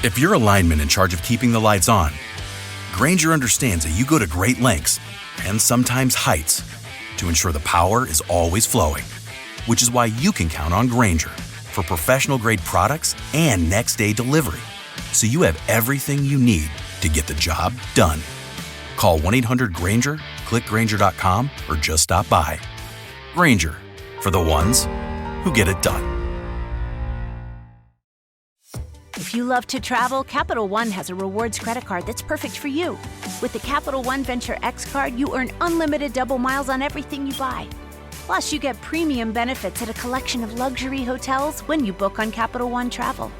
If you're a lineman in charge of keeping the lights on, Grainger understands that you go to great lengths and sometimes heights to ensure the power is always flowing, which is why you can count on Grainger for professional-grade products and next-day delivery, so you have everything you need to get the job done. Call 1-800-GRAINGER, click Grainger.com, or just stop by. Grainger, for the ones who get it done. If you love to travel, Capital One has a rewards credit card that's perfect for you. With the Capital One Venture X card, you earn unlimited double miles on everything you buy. Plus, you get premium benefits at a collection of luxury hotels when you book on Capital One Travel.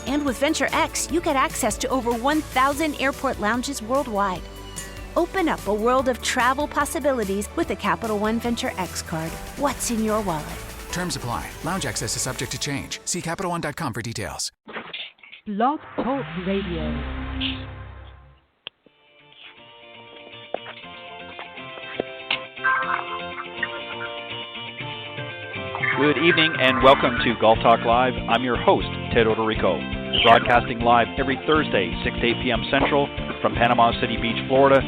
And with Venture X, you get access to over 1,000 airport lounges worldwide. Open up a world of travel possibilities with the Capital One Venture X card. What's in your wallet? Terms apply. Lounge access is subject to change. See CapitalOne.com for details. Blog Talk Radio. Good evening and welcome to Golf Talk Live. I'm your host, Ted Odorico, broadcasting live every Thursday, 6 to 8 p.m. Central from Panama City Beach, Florida,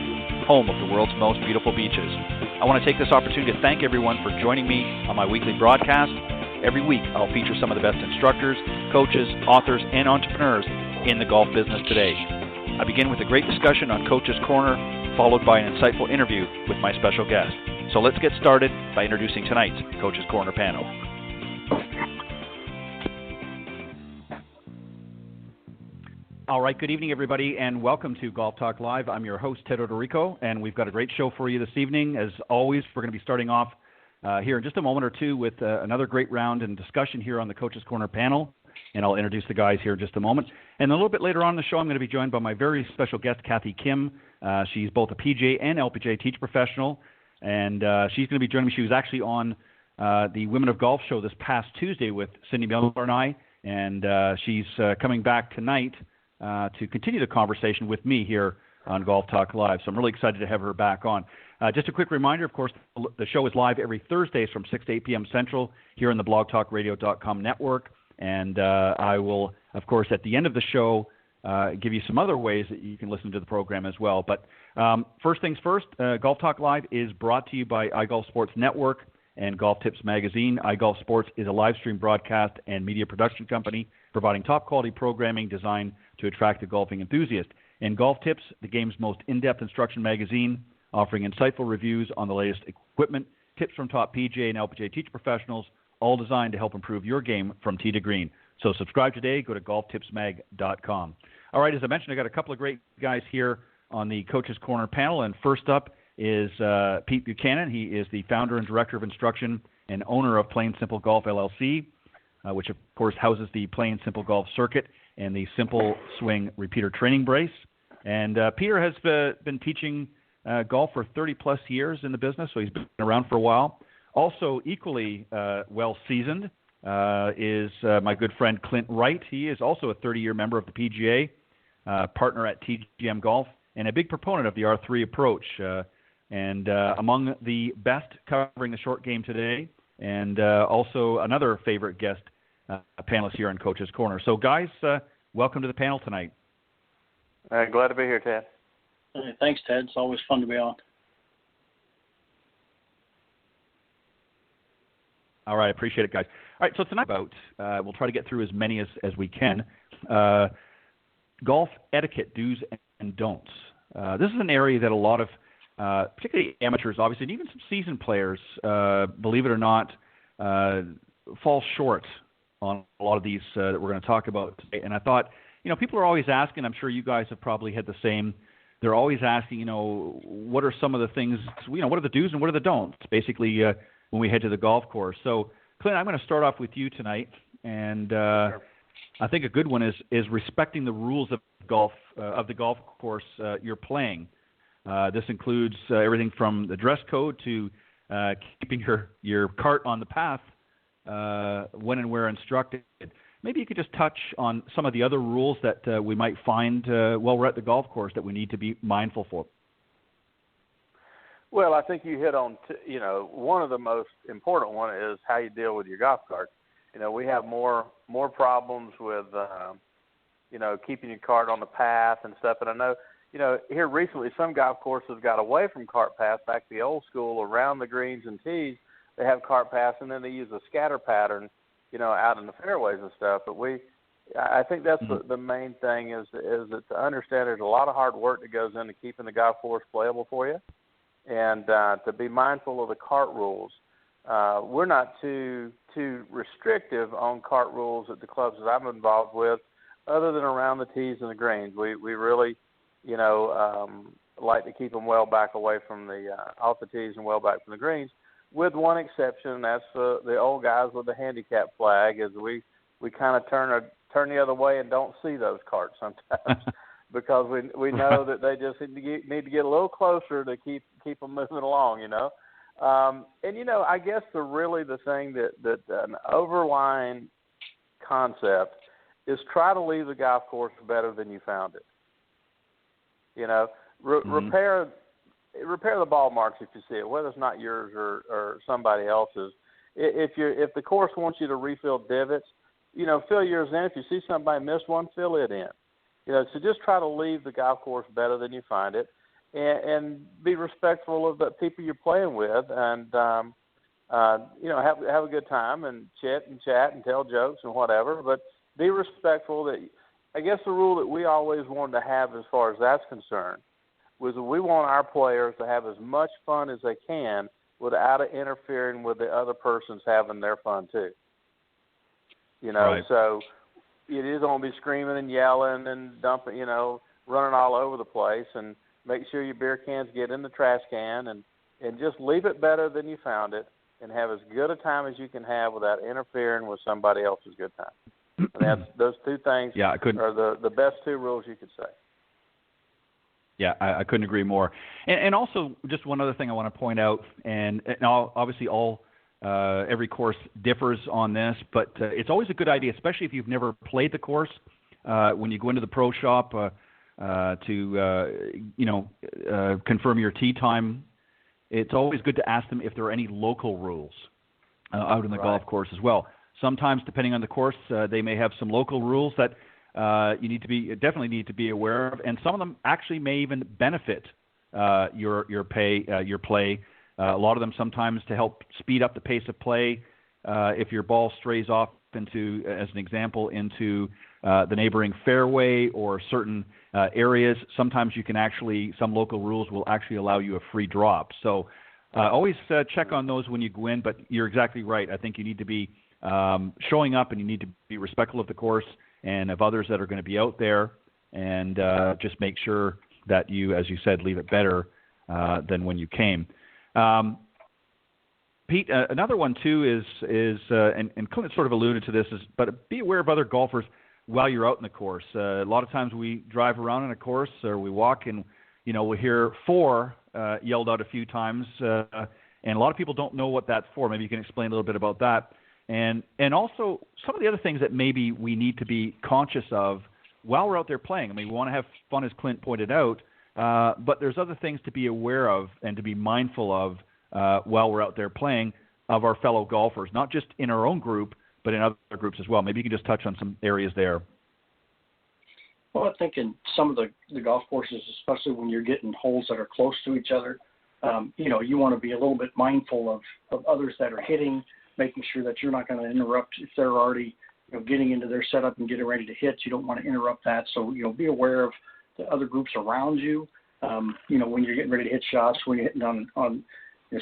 home of the world's most beautiful beaches. I want to take this opportunity to thank everyone for joining me on my weekly broadcast. Every week, I'll feature some of the best instructors, coaches, authors, and entrepreneurs in the golf business today. I begin with a great discussion on Coach's Corner, followed by an insightful interview with my special guest. So let's get started by introducing tonight's Coach's Corner panel. All right, good evening, everybody, and welcome to Golf Talk Live. I'm your host, Ted Odorico, and we've got a great show for you this evening. As always, we're going to be starting off here in just a moment or two with another great round and discussion here on the Coach's Corner panel, and I'll introduce the guys here in just a moment. And a little bit later on in the show, I'm going to be joined by my very special guest, Cathy Kim. She's both a PGA and LPGA teach professional, and she's going to be joining me. She was actually on the Women of Golf show this past Tuesday with Cindy Miller and I, and she's coming back tonight to continue the conversation with me here on Golf Talk Live. So I'm really excited to have her back on. Just a quick reminder, of course, the show is live every Thursdays from 6 to 8 p.m. Central here on the blogtalkradio.com network. And I will, of course, at the end of the show, give you some other ways that you can listen to the program as well. But first things first, Golf Talk Live is brought to you by iGolf Sports Network and Golf Tips Magazine. iGolf Sports is a live stream broadcast and media production company providing top-quality programming designed to attract the golfing enthusiast. And Golf Tips, the game's most in-depth instruction magazine, offering insightful reviews on the latest equipment, tips from top PGA and LPGA teach professionals, all designed to help improve your game from tee to green. So subscribe today. Go to golftipsmag.com. All right, as I mentioned, I got a couple of great guys here on the Coach's Corner panel. And first up is Pete Buchanan. He is the founder and director of instruction and owner of Plain Simple Golf LLC, which, of course, houses the Plain Simple Golf Circuit and the Simple Swing Repeater Training Brace. And Peter has been teaching golf for 30-plus years in the business, so he's been around for a while. Also equally well-seasoned is my good friend Clint Wright. He is also a 30-year member of the PGA, partner at TGM Golf, and a big proponent of the R3 approach. And among the best covering the short game today, and also another favorite guest panelist here on Coach's Corner. So, guys, welcome to the panel tonight. Glad to be here, Ted. Thanks, Ted. It's always fun to be on. All right, appreciate it, guys. All right, so tonight we'll try to get through as many as we can. Golf etiquette, do's and don'ts. This is an area that a lot of, particularly amateurs, obviously, and even some seasoned players, believe it or not, fall short on a lot of these that we're going to talk about today. And I thought, people are always asking, I'm sure you guys have probably had the same, they're always asking, what are some of the things, what are the do's and what are the don'ts, basically, when we head to the golf course. So, Clint, I'm going to start off with you tonight, and Sure. I think a good one is respecting the rules of golf of the golf course you're playing. This includes everything from the dress code to keeping your cart on the path when and where instructed. Maybe you could just touch on some of the other rules that we might find while we're at the golf course that we need to be mindful for. Well, I think you hit on, one of the most important one is how you deal with your golf cart. We have more problems with keeping your cart on the path and stuff. And I know, here recently some golf courses got away from cart paths back to the old school around the greens and tees. They have cart paths, and then they use a scatter pattern, out in the fairways and stuff. But I think that's the main thing is that to understand there's a lot of hard work that goes into keeping the golf course playable for you, and to be mindful of the cart rules. We're not too restrictive on cart rules at the clubs that I'm involved with, other than around the tees and the greens. We really, like to keep them well back away from the off the tees and well back from the greens, with one exception, and that's the old guys with the handicap flag. Is we kind of turn the other way and don't see those carts sometimes because we know that they just need to get a little closer to keep them moving along, And I guess the thing that an overlying concept is try to leave the golf course better than you found it. Repair the ball marks if you see it, whether it's not yours or somebody else's. If the course wants you to refill divots, fill yours in. If you see somebody miss one, fill it in. So just try to leave the golf course better than you find it, and be respectful of the people you're playing with, and have a good time and chit and chat and tell jokes and whatever. But be respectful. That I guess the rule that we always wanted to have as far as that's concerned was that we want our players to have as much fun as they can without interfering with the other person's having their fun too. Right. So it is going to be screaming and yelling and dumping, running all over the place, and make sure your beer cans get in the trash can, and just leave it better than you found it, and have as good a time as you can have without interfering with somebody else's good time. And those two things are the best two rules you could say. Yeah, I couldn't agree more. And also, just one other thing I want to point out, and obviously every course differs on this, but it's always a good idea, especially if you've never played the course, when you go into the pro shop to confirm your tee time. It's always good to ask them if there are any local rules out in the golf course as well. Sometimes, depending on the course, they may have some local rules that you definitely need to be aware of, and some of them actually may even benefit your play. A lot of them sometimes to help speed up the pace of play. If your ball strays off into, as an example, into the neighboring fairway or certain areas, sometimes some local rules will actually allow you a free drop. So always check on those when you go in, but you're exactly right. I think you need to be showing up, and you need to be respectful of the course and of others that are going to be out there, and just make sure that you, as you said, leave it better than when you came. Pete, another one too is and Clint sort of alluded to this, but be aware of other golfers while you're out in the course. A lot of times we drive around in a course or we walk, and we hear 4 yelled out a few times, and a lot of people don't know what that's for. Maybe you can explain a little bit about that. And also some of the other things that maybe we need to be conscious of while we're out there playing. I mean, we want to have fun, as Clint pointed out, but there's other things to be aware of and to be mindful of while we're out there playing of our fellow golfers, not just in our own group, but in other groups as well. Maybe you can just touch on some areas there. Well, I think in some of the golf courses, especially when you're getting holes that are close to each other, you want to be a little bit mindful of others that are hitting, making sure that you're not going to interrupt if they're already getting into their setup and getting ready to hit. You don't want to interrupt that. So, be aware of the other groups around you. When you're getting ready to hit shots, when you're hitting on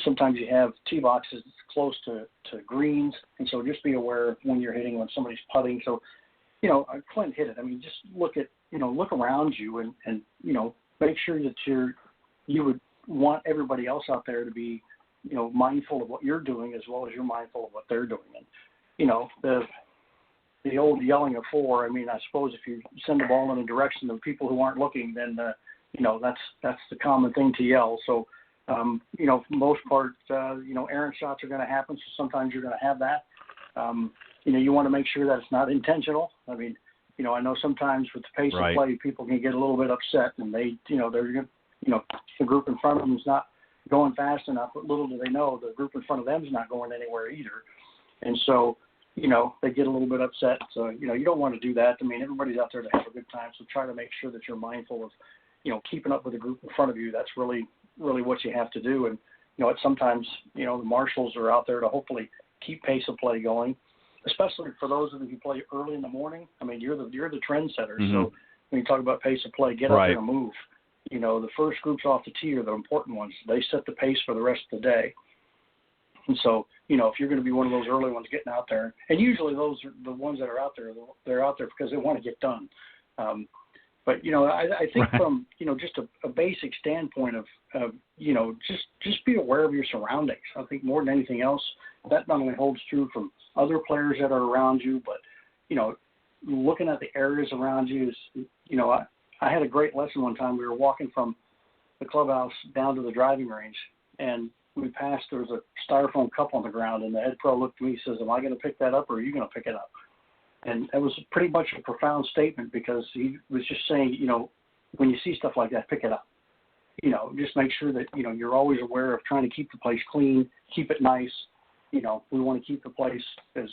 sometimes you have tee boxes close to greens. And so just be aware of when you're hitting, when somebody's putting. So, Clint hit it. I mean, just look around you and make sure that you would want everybody else out there to be, mindful of what you're doing as well as you're mindful of what they're doing. And, the old yelling of 4, I mean, I suppose if you send the ball in a direction of people who aren't looking, then, that's the common thing to yell. So, for the most part, errant shots are going to happen. So sometimes you're going to have that. You want to make sure that it's not intentional. I mean, I know sometimes with the pace of play, people can get a little bit upset, and they're the group in front of them is not going fast enough, but little do they know the group in front of them is not going anywhere either. And so, they get a little bit upset. So, you don't want to do that. I mean, everybody's out there to have a good time. So try to make sure that you're mindful of, keeping up with the group in front of you. That's really, really what you have to do. And, sometimes, the marshals are out there to hopefully keep pace of play going, especially for those of you who play early in the morning. I mean, you're the trendsetter. Mm-hmm. So when you talk about pace of play, get out there and move. The first groups off the tee are the important ones. They set the pace for the rest of the day. And so, if you're going to be one of those early ones getting out there, and usually those are the ones that are out there, they're out there because they want to get done. But, I think from, just a basic standpoint of just be aware of your surroundings. I think more than anything else, that not only holds true from other players that are around you, but, looking at the areas around you is, I had a great lesson one time. We were walking from the clubhouse down to the driving range, and we passed, there was a styrofoam cup on the ground, and the head pro looked at me and says, "Am I going to pick that up, or are you going to pick it up?" And it was pretty much a profound statement, because he was just saying, when you see stuff like that, pick it up. Just make sure that, you're always aware of trying to keep the place clean, keep it nice. We want to keep the place as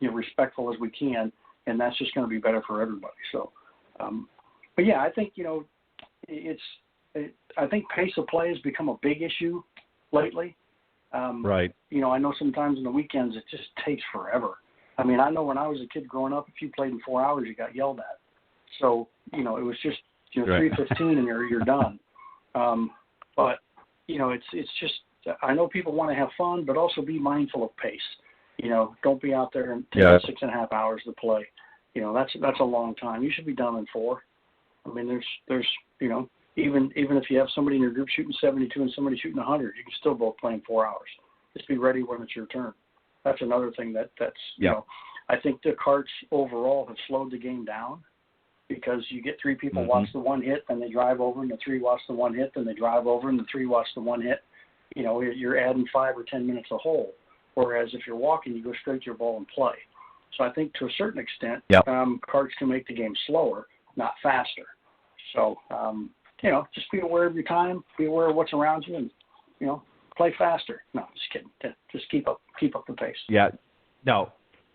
respectful as we can, and that's just going to be better for everybody. So, but yeah, I think, I think pace of play has become a big issue lately. Right. I know sometimes on the weekends it just takes forever. I mean, I know when I was a kid growing up, if you played in 4 hours, you got yelled at. So, it was just, 3:15 and you're done. But, it's just, I know people want to have fun, but also be mindful of pace. Don't be out there and take 6.5 hours to play. That's a long time. You should be done in 4. I mean, there's even if you have somebody in your group shooting 72 and somebody shooting 100, you can still both play in 4 hours. Just be ready when it's your turn. That's another thing that's I think the carts overall have slowed the game down, because you get 3 people watch the one hit, then they drive over, and the 3 watch the one hit, then they drive over, and the 3 watch the one hit. You're adding 5 or 10 minutes a hole. Whereas if you're walking, you go straight to your ball and play. So I think to a certain extent, carts can make the game slower, not faster. So, just be aware of your time, be aware of what's around you, and, play faster. No, just kidding. Just keep up the pace. Yeah. No,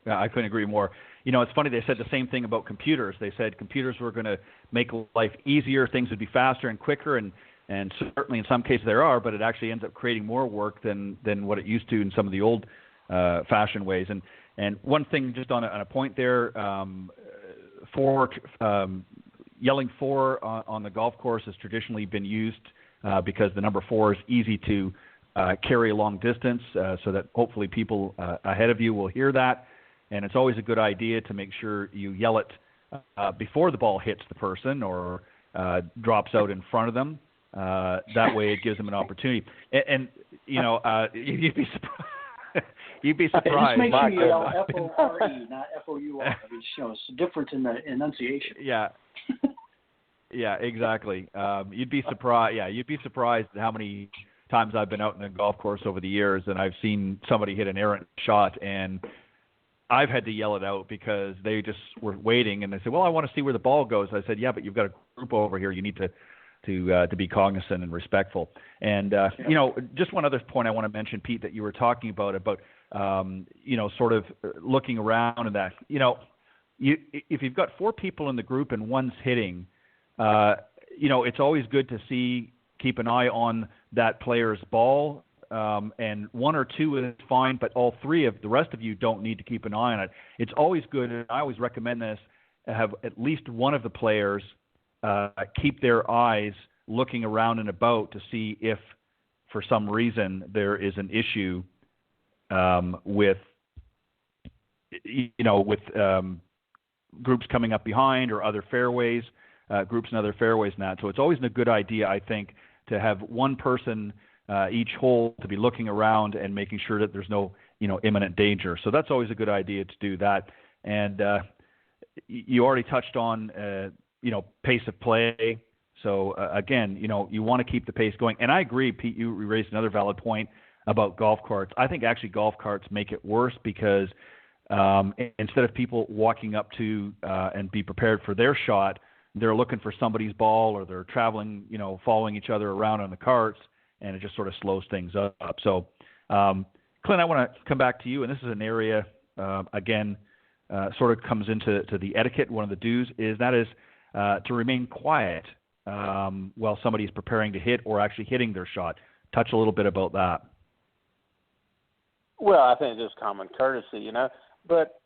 I couldn't agree more. It's funny, they said the same thing about computers. They said computers were going to make life easier, things would be faster and quicker, and certainly in some cases there are, but it actually ends up creating more work than what it used to in some of the old fashioned ways. And one thing, just on a point there, yelling 4 on the golf course has traditionally been used because the number 4 is easy to carry a long distance, so that hopefully people ahead of you will hear that. And it's always a good idea to make sure you yell it before the ball hits the person or drops out in front of them. That way it gives them an opportunity. And you'd be surprised. You'd be surprised. Just make sure you yell F-O-R-E, not F-O-U-R. I mean, it's different in the enunciation. Yeah. Yeah, exactly. You'd be surprised. Yeah, you'd be surprised how many times I've been out in a golf course over the years, and I've seen somebody hit an errant shot, and I've had to yell it out because they just were waiting, and they said, "Well, I want to see where the ball goes." I said, "Yeah, but you've got a group over here. You need to be cognizant and respectful." And just one other point I want to mention, Pete, that you were talking about sort of looking around and that. If you've got 4 people in the group and one's hitting, it's always good to keep an eye on that player's ball. And 1 or 2 is fine, but all 3 of the rest of you don't need to keep an eye on it. It's always good, and I always recommend this, to have at least one of the players keep their eyes looking around and about to see if, for some reason, there is an issue with groups coming up behind or other fairways, groups in other fairways and that. So it's always a good idea, I think, to have one person each hole to be looking around and making sure that there's no, imminent danger. So that's always a good idea to do that. And you already touched on, pace of play. So again, you want to keep the pace going. And I agree, Pete, you raised another valid point about golf carts. I think actually golf carts make it worse because instead of people walking up to and be prepared for their shot, they're looking for somebody's ball, or they're traveling, following each other around on the carts, and it just sort of slows things up. So, Clint, I want to come back to you, and this is an area again, sort of comes into the etiquette. One of the do's is to remain quiet while somebody is preparing to hit or actually hitting their shot. Touch a little bit about that. Well, I think it's just common courtesy, But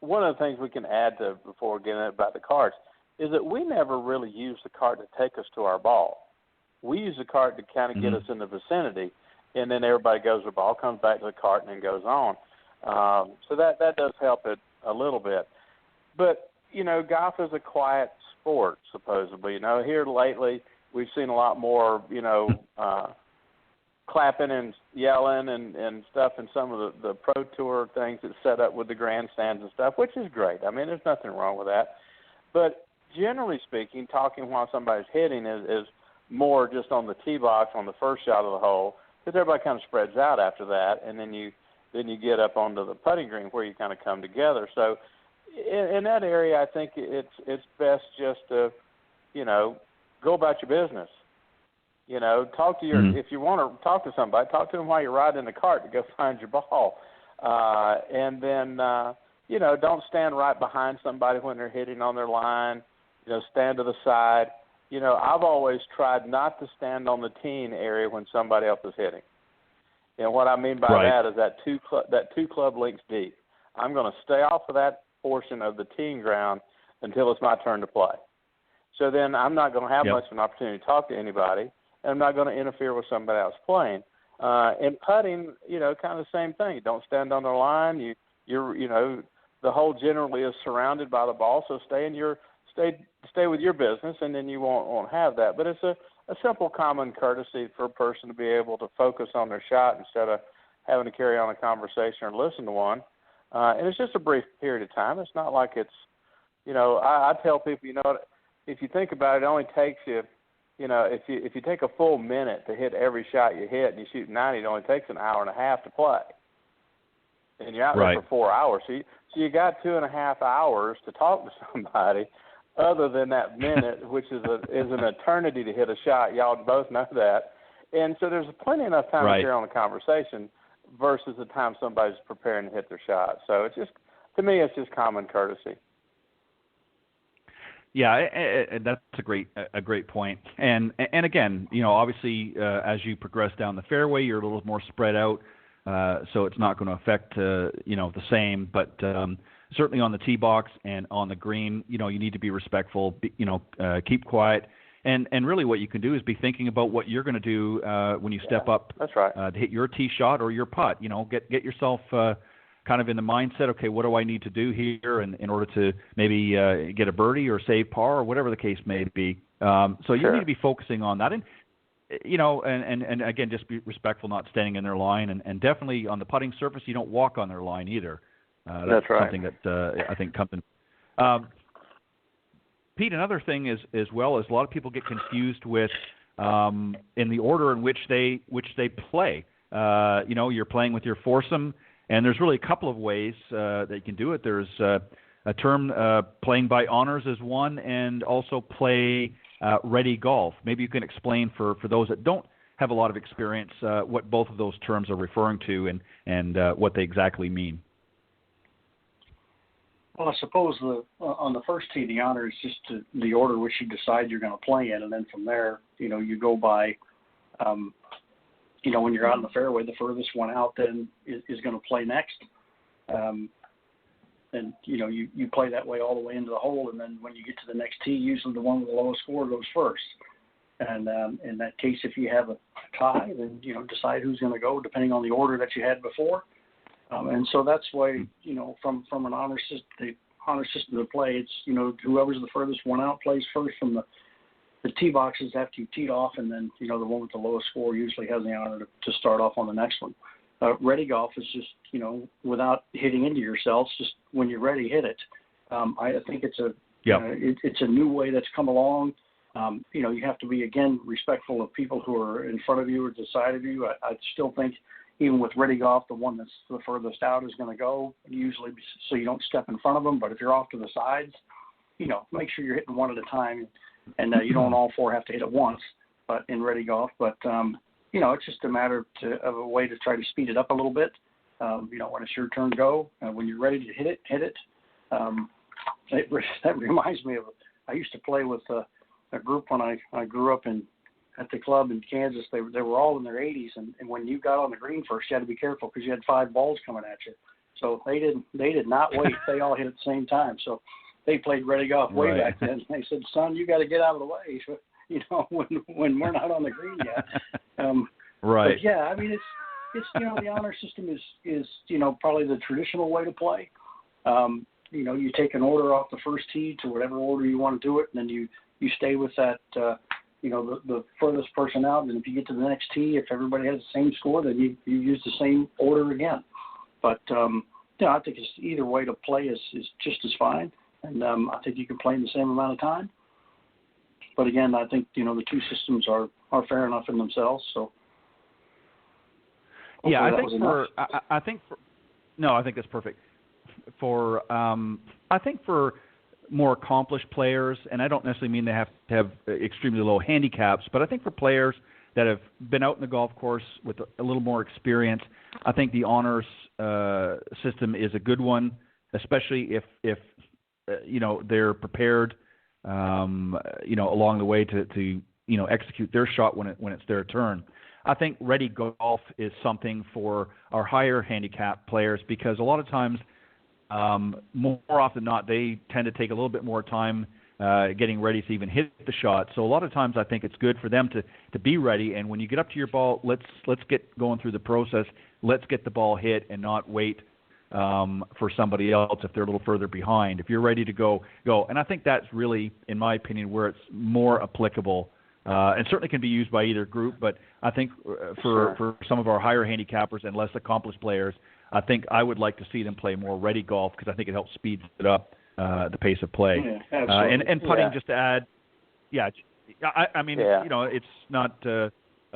one of the things we can add to before getting about the carts is that we never really use the cart to take us to our ball. We use the cart to kind of get us in the vicinity, and then everybody goes, the ball comes back to the cart and then goes on. So that does help it a little bit. But, golf is a quiet sport, supposedly. Here lately we've seen a lot more, clapping and yelling and stuff in some of the Pro Tour things that's set up with the grandstands and stuff, which is great. I mean, there's nothing wrong with that. But generally speaking, talking while somebody's hitting is more just on the tee box on the first shot of the hole, because everybody kind of spreads out after that, and then you get up onto the putting green where you kind of come together. So in that area, I think it's best just to, go about your business. Talk to if you want to talk to somebody, talk to them while you're riding in the cart to go find your ball. And then, don't stand right behind somebody when they're hitting on their line. Stand to the side. I've always tried not to stand on the teeing area when somebody else is hitting. And what I mean by that is that two club lengths deep. I'm going to stay off of that portion of the teeing ground until it's my turn to play. So then I'm not going to have much of an opportunity to talk to anybody, and I'm not going to interfere with somebody else playing. And putting, kind of the same thing. Don't stand on the line. The hole generally is surrounded by the ball, so stay with your business, and then you won't have that. But it's a simple common courtesy for a person to be able to focus on their shot instead of having to carry on a conversation or listen to one. And it's just a brief period of time. It's not like it's, I tell people, if you think about it, it only takes you, if you take a full minute to hit every shot you hit and you shoot 90, it only takes an hour and a half to play. And you're out there for 4 hours. So you got 2.5 hours to talk to somebody other than that minute, which is an eternity to hit a shot. Y'all both know that. And so there's plenty enough time to carry on a conversation versus the time somebody's preparing to hit their shot. So it's just, to me, it's just common courtesy. Yeah, that's a great point. And again, obviously, as you progress down the fairway, you're a little more spread out, so it's not going to affect the same. But certainly on the tee box and on the green, you need to be respectful. Keep quiet, and really what you can do is be thinking about what you're going to do when you step up. That's right. To hit your tee shot or your putt. Get yourself kind of in the mindset, okay, what do I need to do here in order to maybe get a birdie or save par or whatever the case may be. So you need to be focusing on that. And, and again, just be respectful, not standing in their line. And definitely on the putting surface, you don't walk on their line either. That's right. Something that I think comes in. Pete, another thing is a lot of people get confused with in the order in which they play. You're playing with your foursome, and there's really a couple of ways that you can do it. There's a term playing by honors is one, and also play ready golf. Maybe you can explain for those that don't have a lot of experience what both of those terms are referring to and what they exactly mean. Well, I suppose on the first tee, the honor is just the order which you decide you're going to play in, and then from there, you go by when you're out in the fairway, the furthest one out then is going to play next. And, you play that way all the way into the hole, and then when you get to the next tee, usually the one with the lowest score goes first. And in that case, if you have a tie, then, decide who's going to go depending on the order that you had before. And so that's why, from an honor system to play, it's, whoever's the furthest one out plays first from the tee boxes after you teed off, and then, the one with the lowest score usually has the honor to start off on the next one. Ready golf is just, without hitting into yourselves, just when you're ready, hit it. I think it's it's a new way that's come along. You have to be, again, respectful of people who are in front of you or to the side of you. I still think even with ready golf, the one that's the furthest out is going to go, usually so you don't step in front of them. But if you're off to the sides, make sure you're hitting one at a time, and you don't all four have to hit at once. But in ready golf, it's just a matter of a way to try to speed it up a little bit. When it's your turn, go. When you're ready to hit it. That reminds me of, I used to play with a group when I grew up at the club in Kansas. They were all in their 80s, and when you got on the green first, you had to be careful because you had 5 balls coming at you. So they did not wait. They all hit at the same time. So they played ready golf way back then. They said, "Son, you got to get out of the way." When we're not on the green yet. Right. But yeah, I mean, it's the honor system is probably the traditional way to play. You take an order off the first tee to whatever order you want to do it, and then you stay with that. The furthest person out, and if you get to the next tee, if everybody has the same score, then you use the same order again. But I think it's either way to play is just as fine, and I think you can play in the same amount of time. But again, I think the two systems are fair enough in themselves. So yeah, I think that's perfect. I think for more accomplished players, and I don't necessarily mean they have to have extremely low handicaps, but I think for players that have been out in the golf course with a little more experience, I think the honors system is a good one, especially if they're prepared, along the way to execute their shot when it's their turn. I think ready golf is something for our higher handicap players because a lot of times, more often than not, they tend to take a little bit more time getting ready to even hit the shot. So a lot of times I think it's good for them to be ready. And when you get up to your ball, let's get going through the process. Let's get the ball hit and not wait for somebody else if they're a little further behind. If you're ready to go. And I think that's really, in my opinion, where it's more applicable. And certainly can be used by either group. But I think for some of our higher handicappers and less accomplished players, I think I would like to see them play more ready golf because I think it helps speed it up the pace of play. Yeah, and putting, just to add, I mean, it's not a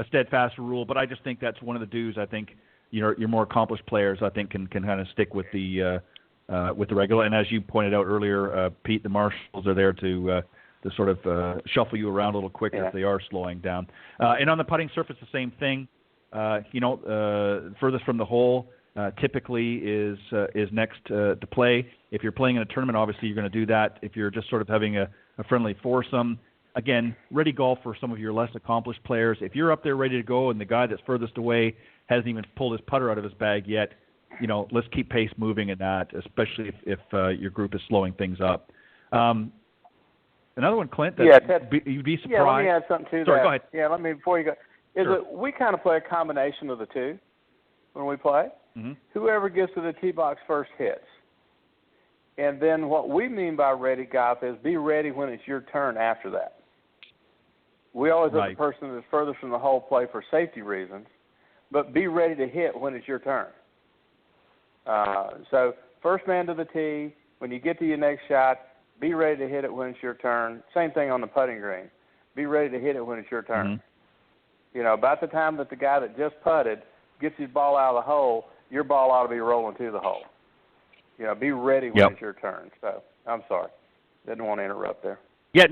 steadfast rule, but I just think that's one of the do's. I think your more accomplished players, I think, can kind of stick with the regular. And as you pointed out earlier, Pete, the marshals are there to sort of shuffle you around a little quicker if they are slowing down. And on the putting surface, the same thing. Furthest from the hole. Typically is next to play. If you're playing in a tournament, obviously you're going to do that. If you're just sort of having a friendly foursome, again, ready golf for some of your less accomplished players. If you're up there ready to go and the guy that's furthest away hasn't even pulled his putter out of his bag yet, let's keep pace moving in that, especially if your group is slowing things up. Another one, Clint, you'd be surprised. Yeah, let me add something to that. Sorry, go ahead. Yeah, before you go, we kind of play a combination of the two when we play. Mm-hmm. Whoever gets to the tee box first hits. And then what we mean by ready golf is be ready when it's your turn after that. We always let the person that's furthest from the hole play for safety reasons, but be ready to hit when it's your turn. So first man to the tee, when you get to your next shot, be ready to hit it when it's your turn. Same thing on the putting green. Be ready to hit it when it's your turn. Mm-hmm. About the time that the guy that just putted gets his ball out of the hole, your ball ought to be rolling to the hole. Be ready when it's your turn. So I'm sorry, didn't want to interrupt there. Yeah,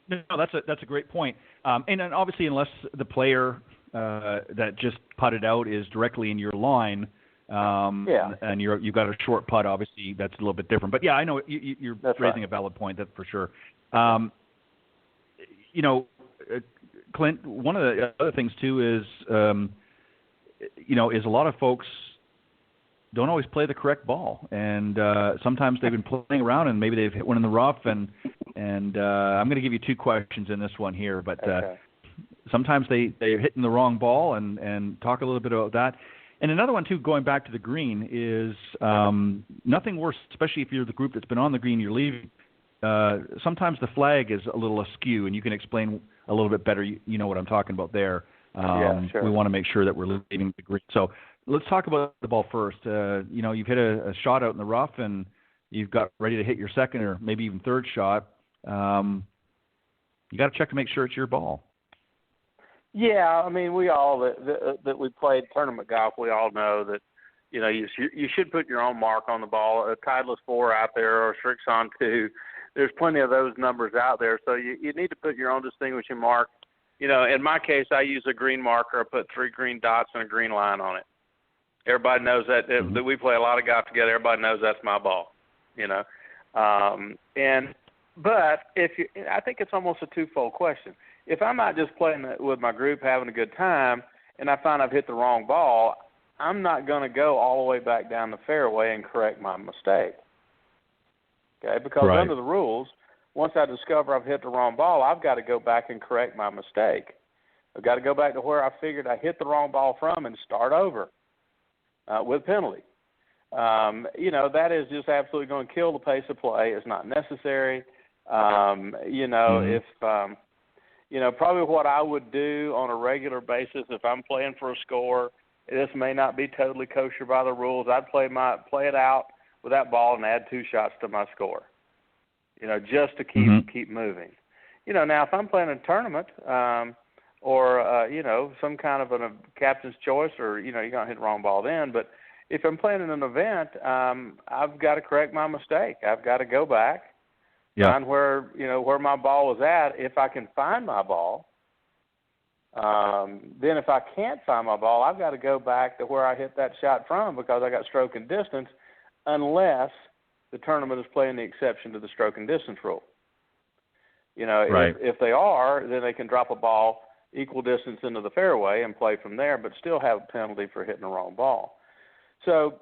that's a great point. And then obviously, unless the player that just putted out is directly in your line, and you've got a short putt, obviously that's a little bit different. But yeah, I know you're raising a valid point. That's for sure. Clint, one of the other things too is is a lot of folks don't always play the correct ball, and sometimes they've been playing around and maybe they've hit one in the rough. And I'm going to give you two questions in this one here, but sometimes they're hitting the wrong ball, and talk a little bit about that. And another one too, going back to the green, is nothing worse, especially if you're the group that's been on the green, you're leaving. Sometimes the flag is a little askew, and you can explain a little bit better. You know what I'm talking about there. Sure. We want to make sure that we're leaving the green. So let's talk about the ball first. You've hit a shot out in the rough, and you've got ready to hit your second or maybe even third shot. You got to check to make sure it's your ball. Yeah, I mean, we all that we played tournament golf, we all know that you should put your own mark on the ball. A Titleist 4 out there or a Srixon 2. There's plenty of those numbers out there, so you need to put your own distinguishing mark. In my case, I use a green marker. I put 3 green dots and a green line on it. Everybody knows that that we play a lot of golf together. Everybody knows that's my ball, you know. But I think it's almost a twofold question. If I'm not just playing with my group, having a good time, and I find I've hit the wrong ball, I'm not going to go all the way back down the fairway and correct my mistake. Okay, because under the rules, once I discover I've hit the wrong ball, I've got to go back and correct my mistake. I've got to go back to where I figured I hit the wrong ball from and start over with penalty. You know, that is just absolutely going to kill the pace of play. It's not necessary. You know, if you know, probably what I would do on a regular basis if I'm playing for a score, this may not be totally kosher by the rules. I'd play it out with that ball and add 2 shots to my score. You know, just to keep moving. You know, now if I'm playing a tournament or you know, some kind of a captain's choice, or you know, you're gonna hit the wrong ball then. But if I'm playing in an event, I've got to correct my mistake. I've got to go back. Find where my ball was at. If I can find my ball, then if I can't find my ball, I've got to go back to where I hit that shot from, because I got stroke and distance, unless the tournament is playing the exception to the stroke and distance rule. You know, if they are, then they can drop a ball equal distance into the fairway and play from there, but still have a penalty for hitting the wrong ball. So,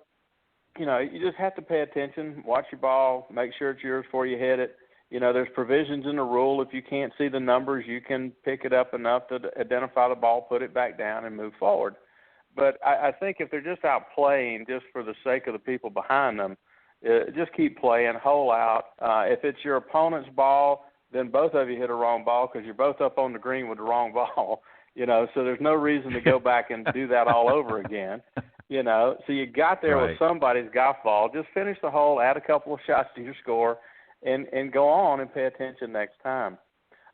you know, you just have to pay attention, watch your ball, make sure it's yours before you hit it. You know, there's provisions in the rule. If you can't see the numbers, you can pick it up enough to identify the ball, put it back down, and move forward. But I think if they're just out playing just for the sake of the people behind them, just keep playing, hole out. If it's your opponent's ball, then both of you hit a wrong ball because you're both up on the green with the wrong ball. You know, so there's no reason to go back and do that all over again. You know, so you got there with somebody's golf ball. Just finish the hole, add a couple of shots to your score, and go on and pay attention next time.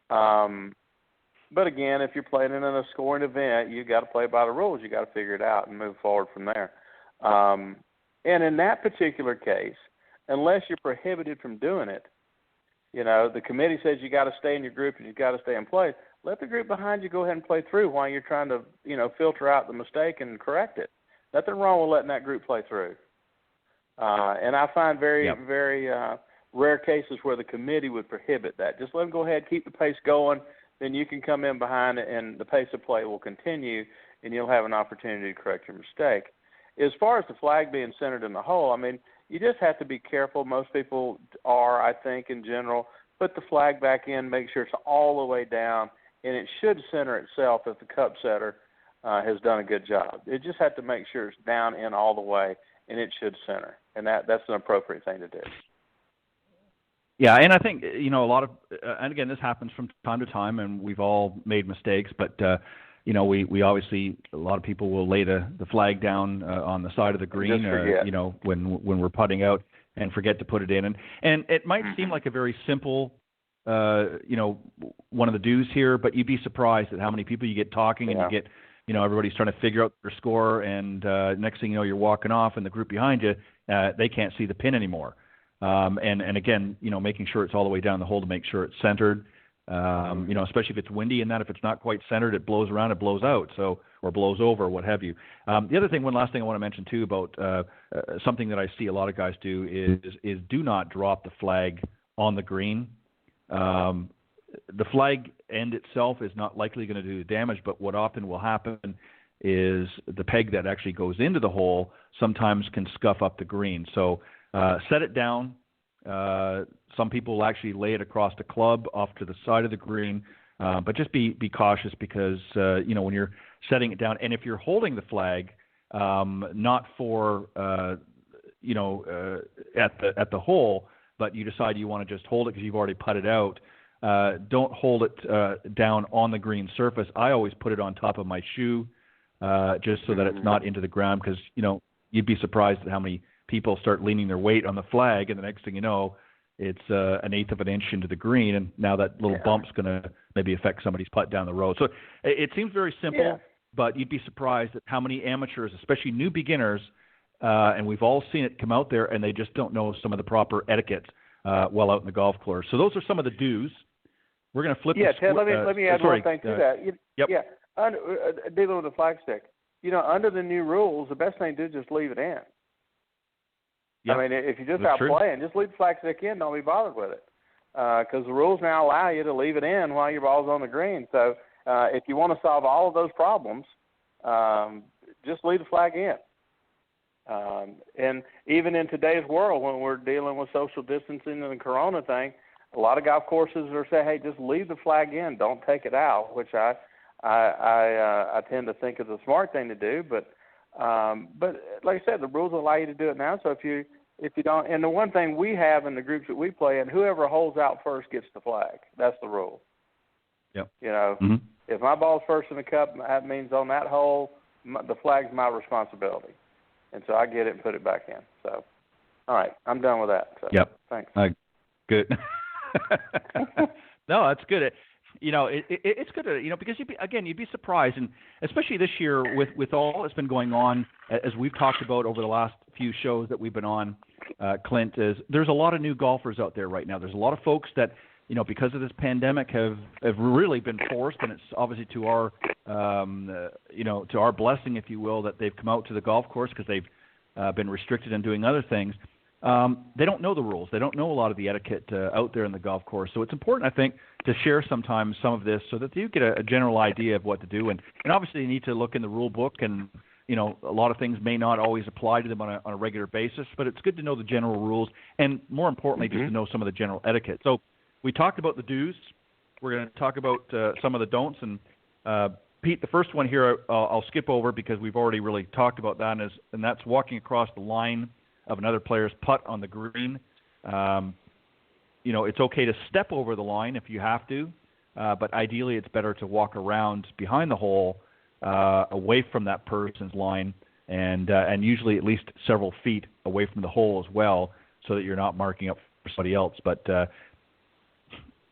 But again, if you're playing in a scoring event, you got to play by the rules. You got to figure it out and move forward from there. And in that particular case, unless you're prohibited from doing it, you know, the committee says you got to stay in your group and you got to stay in place. Let the group behind you go ahead and play through while you're trying to, you know, filter out the mistake and correct it. Nothing wrong with letting that group play through. And I find very rare cases where the committee would prohibit that. Just let them go ahead, keep the pace going, then you can come in behind it and the pace of play will continue and you'll have an opportunity to correct your mistake. As far as the flag being centered in the hole, I mean, you just have to be careful. Most people are, I think, in general. Put the flag back in, make sure it's all the way down, and it should center itself if the cup setter has done a good job. It just has to make sure it's down in all the way, and it should center. And that's an appropriate thing to do. Yeah, and I think, you know, a lot of, and again, this happens from time to time, and we've all made mistakes, but, you know, we obviously, a lot of people will lay the flag down on the side of the green, you know, when we're putting out and forget to put it in. And it might seem like a very simple, you know, one of the do's here, but you'd be surprised at how many people you get talking and you get, you know, everybody's trying to figure out their score, and next thing you know, you're walking off, and the group behind you, they can't see the pin anymore. And again, you know, making sure it's all the way down the hole to make sure it's centered. You know, especially if it's windy and that if it's not quite centered, it blows around, it blows out, so, or blows over, what have you. The other thing, one last thing I want to mention too about something that I see a lot of guys do is do not drop the flag on the green. The flag end itself is not likely going to do damage, but what often will happen is the peg that actually goes into the hole sometimes can scuff up the green. So set it down. Some people will actually lay it across the club off to the side of the green, but just be cautious because, you know, when you're setting it down, and if you're holding the flag, not for, you know, at the hole, but you decide you want to just hold it because you've already putted out, don't hold it down on the green surface. I always put it on top of my shoe just so that it's not into the ground, because, you know, you'd be surprised at how many people start leaning their weight on the flag, and the next thing you know, it's an eighth of an inch into the green, and now that little bump's going to maybe affect somebody's putt down the road. So it seems very simple, but you'd be surprised at how many amateurs, especially new beginners, and we've all seen it come out there, and they just don't know some of the proper etiquette while out in the golf course. So those are some of the do's. We're going to flip. Ted, let me add one thing to that. Dealing with the flag stick. under the new rules, the best thing to do is just leave it in. Yep. I mean, if you're just That's out true. playing, just leave the flag stick in. Don't be bothered with it, because the rules now allow you to leave it in while your ball's on the green. So if you want to solve all of those problems, just leave the flag in. And even in today's world, when we're dealing with social distancing and the corona thing, a lot of golf courses are saying, hey, just leave the flag in. Don't take it out, which I tend to think is a smart thing to do. But like I said, the rules allow you to do it now. So if you don't, and the one thing we have in the groups that we play in, whoever holds out first gets the flag. That's the rule. Yep. If my ball's first in the cup, that means on that hole, the flag's my responsibility. And so I get it and put it back in. So, all right, I'm done with that. So, yep. Thanks. Good. No, that's good. It's good to, because you'd be surprised, and especially this year with all that's been going on, as we've talked about over the last few shows that we've been on, Clint, is there's a lot of new golfers out there right now. There's a lot of folks that, because of this pandemic have really been forced, and it's obviously to our, to our blessing, if you will, that they've come out to the golf course because they've been restricted in doing other things. They don't know the rules. They don't know a lot of the etiquette out there in the golf course. So it's important, I think, to share sometimes some of this so that you get a general idea of what to do. And obviously you need to look in the rule book, and, a lot of things may not always apply to them on a regular basis, but it's good to know the general rules and, more importantly, just to know some of the general etiquette. So we talked about the do's. We're going to talk about some of the don'ts. And, Pete, the first one here I'll skip over because we've already really talked about that, and that's walking across the line of another player's putt on the green. It's okay to step over the line if you have to, but ideally it's better to walk around behind the hole, away from that person's line, and usually at least several feet away from the hole as well, so that you're not marking up for somebody else. But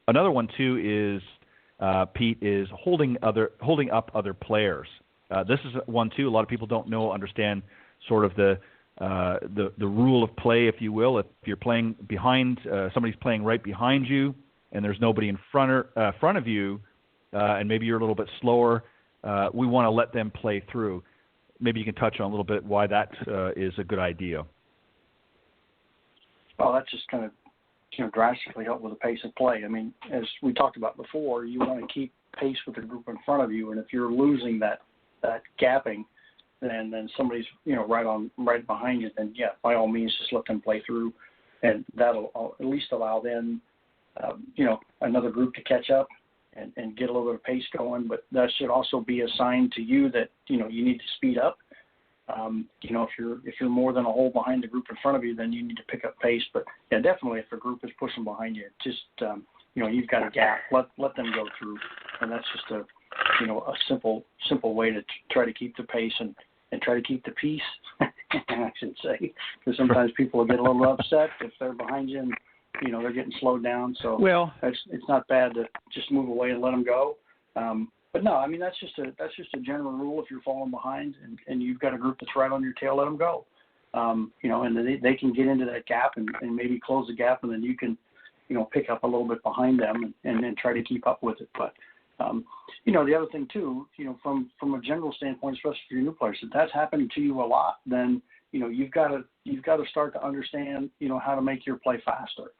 another one too is, Pete, is holding up other players. This is one too. A lot of people don't understand sort of the rule of play, if you will. If you're playing behind, somebody's playing right behind you, and there's nobody in front of you, and maybe you're a little bit slower, we want to let them play through. Maybe you can touch on a little bit why that is a good idea. Well, that's just kind of drastically help with the pace of play. I mean, as we talked about before, you want to keep pace with the group in front of you, and if you're losing that gapping, then somebody's right behind you, then by all means just let them play through, and that'll at least allow them another group to catch up and get a little bit of pace going. But that should also be a sign to you that you need to speed up. If you're more than a hole behind the group in front of you, then you need to pick up pace. But definitely if a group is pushing behind you, just you've got a gap, let them go through, and that's just a simple way to try to keep the pace and try to keep the peace, I should say, because sometimes people will get a little upset if they're behind you and they're getting slowed down. So it's not bad to just move away and let them go. But no, I mean that's just a general rule. If you're falling behind and you've got a group that's right on your tail, let them go. And they can get into that gap and maybe close the gap, and then you can pick up a little bit behind them and then try to keep up with it. But the other thing too, from a general standpoint, especially for your new players, if that's happening to you a lot, then you've got to start to understand how to make your play faster,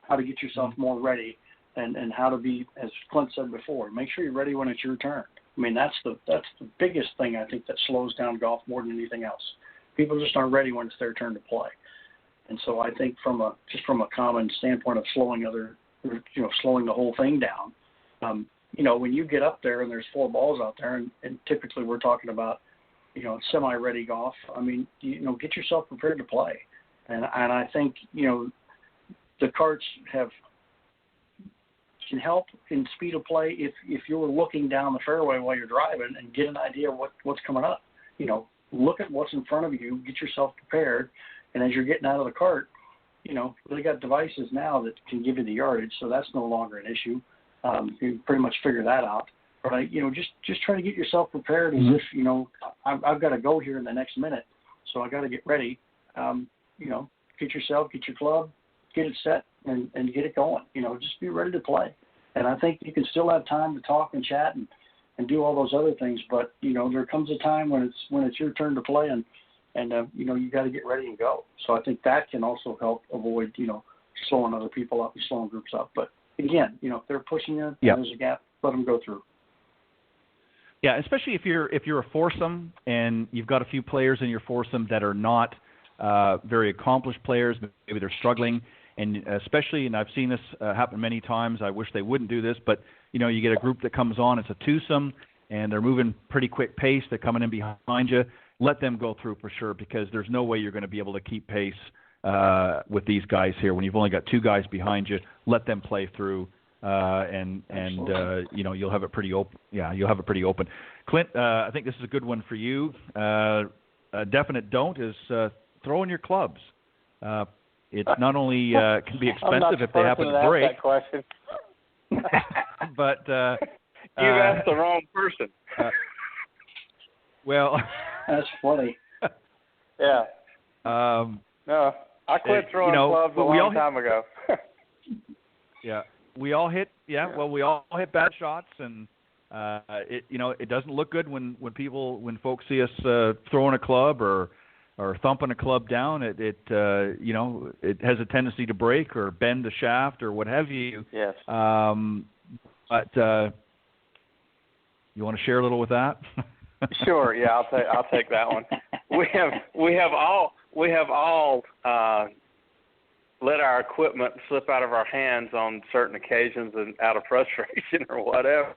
how to get yourself more ready, and how to be, as Clint said before, make sure you're ready when it's your turn. I mean, that's the biggest thing I think that slows down golf more than anything else. People just aren't ready when it's their turn to play. And so I think from a common standpoint of slowing the whole thing down, when you get up there and there's 4 balls out there, and typically we're talking about, semi-ready golf. I mean, get yourself prepared to play. And I think, the carts can help in speed of play if you're looking down the fairway while you're driving and get an idea of what's coming up. Look at what's in front of you, get yourself prepared, and as you're getting out of the cart, they got devices now that can give you the yardage, so that's no longer an issue. You can pretty much figure that out. But just try to get yourself prepared as if I've got to go here in the next minute, so I got to get ready. Get your club, get it set, and get it going. Just be ready to play. And I think you can still have time to talk and chat and and do all those other things. But there comes a time when it's your turn to play, and you got to get ready and go. So I think that can also help avoid slowing other people up and slowing groups up. But again, if they're pushing you, and there's a gap, let them go through. Yeah, especially if you're a foursome and you've got a few players in your foursome that are not very accomplished players, maybe they're struggling, and especially, and I've seen this happen many times. I wish they wouldn't do this, but you get a group that comes on, it's a twosome, and they're moving pretty quick pace. They're coming in behind you. Let them go through for sure, because there's no way you're going to be able to keep pace with these guys here when you've only got two guys behind you. Let them play through. And you'll have it pretty open. Yeah, you'll have it pretty open. Clint, I think this is a good one for you. A definite don't is throwing your clubs. It's not only can be expensive if they happen to break. That question. But you've asked the wrong person. Well, that's funny. Yeah. No, I quit throwing clubs a long time ago. Yeah. We all hit, well, we all hit bad shots, and it doesn't look good when folks see us throwing a club or thumping a club down. It has a tendency to break or bend the shaft or what have you. Yes. But you want to share a little with that? Sure. Yeah, I'll take that one. We have all let our equipment slip out of our hands on certain occasions and out of frustration or whatever.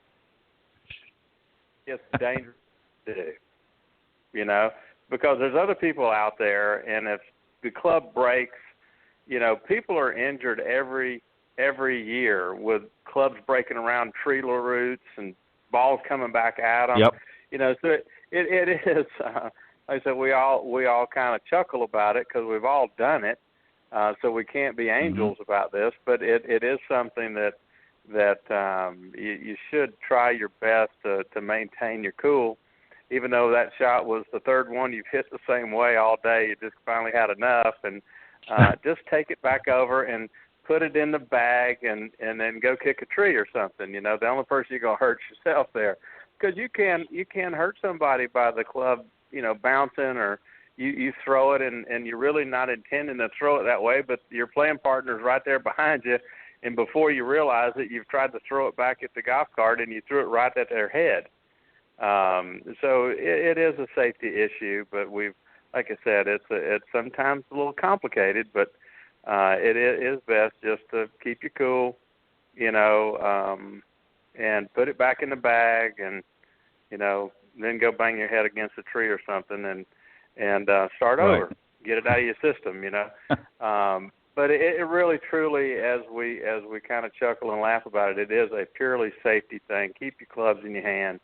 It's dangerous to do, because there's other people out there, and if the club breaks, people are injured every year with clubs breaking around tree roots and balls coming back at them. Yep. So it is, like I said, we all kind of chuckle about it because we've all done it. So we can't be angels about this, but it is something that you should try your best to maintain your cool, even though that shot was the third one you've hit the same way all day. You just finally had enough, and just take it back over and put it in the bag and then go kick a tree or something. The only person you're gonna hurt yourself there, because you can hurt somebody by the club, bouncing or. You throw it, and you're really not intending to throw it that way, but your playing partner's right there behind you, and before you realize it, you've tried to throw it back at the golf cart, and you threw it right at their head. So it is a safety issue, but like I said, it's sometimes a little complicated, but it is best just to keep you cool, and put it back in the bag, and then go bang your head against a tree or something, and start over, right. Get it out of your system, But it really, truly, as we kind of chuckle and laugh about it, it is a purely safety thing. Keep your clubs in your hand,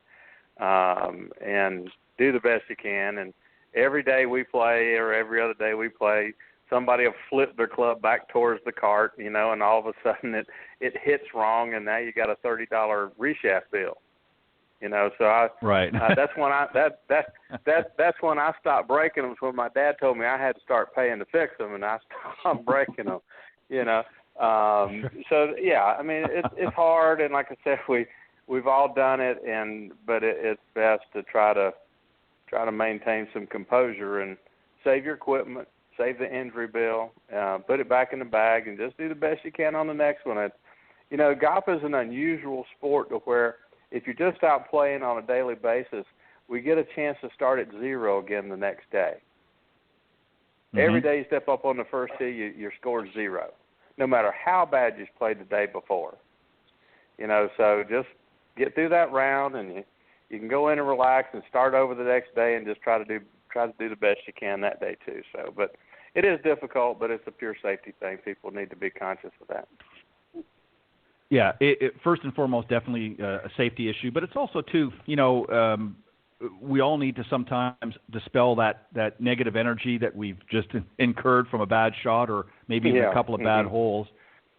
and do the best you can. And every day we play, or every other day we play, somebody will flip their club back towards the cart, and all of a sudden it hits wrong, and now you got a $30 reshaft bill. So right. That's when that's when I stopped breaking them. When my dad told me I had to start paying to fix them, and I stopped breaking them. So yeah, I mean it's hard, and like I said, we've all done it, but it's best to try to maintain some composure and save your equipment, save the injury bill, put it back in the bag, and just do the best you can on the next one. Golf is an unusual sport to where if you're just out playing on a daily basis, we get a chance to start at zero again the next day. Every day you step up on the first tee, your score's zero, no matter how bad you played the day before. So just get through that round, and you can go in and relax and start over the next day, and just try to do the best you can that day too. So, but it is difficult, but it's a pure safety thing. People need to be conscious of that. Yeah, it first and foremost, definitely a safety issue, but it's also too, we all need to sometimes dispel that negative energy that we've just incurred from a bad shot or maybe even a couple of bad holes.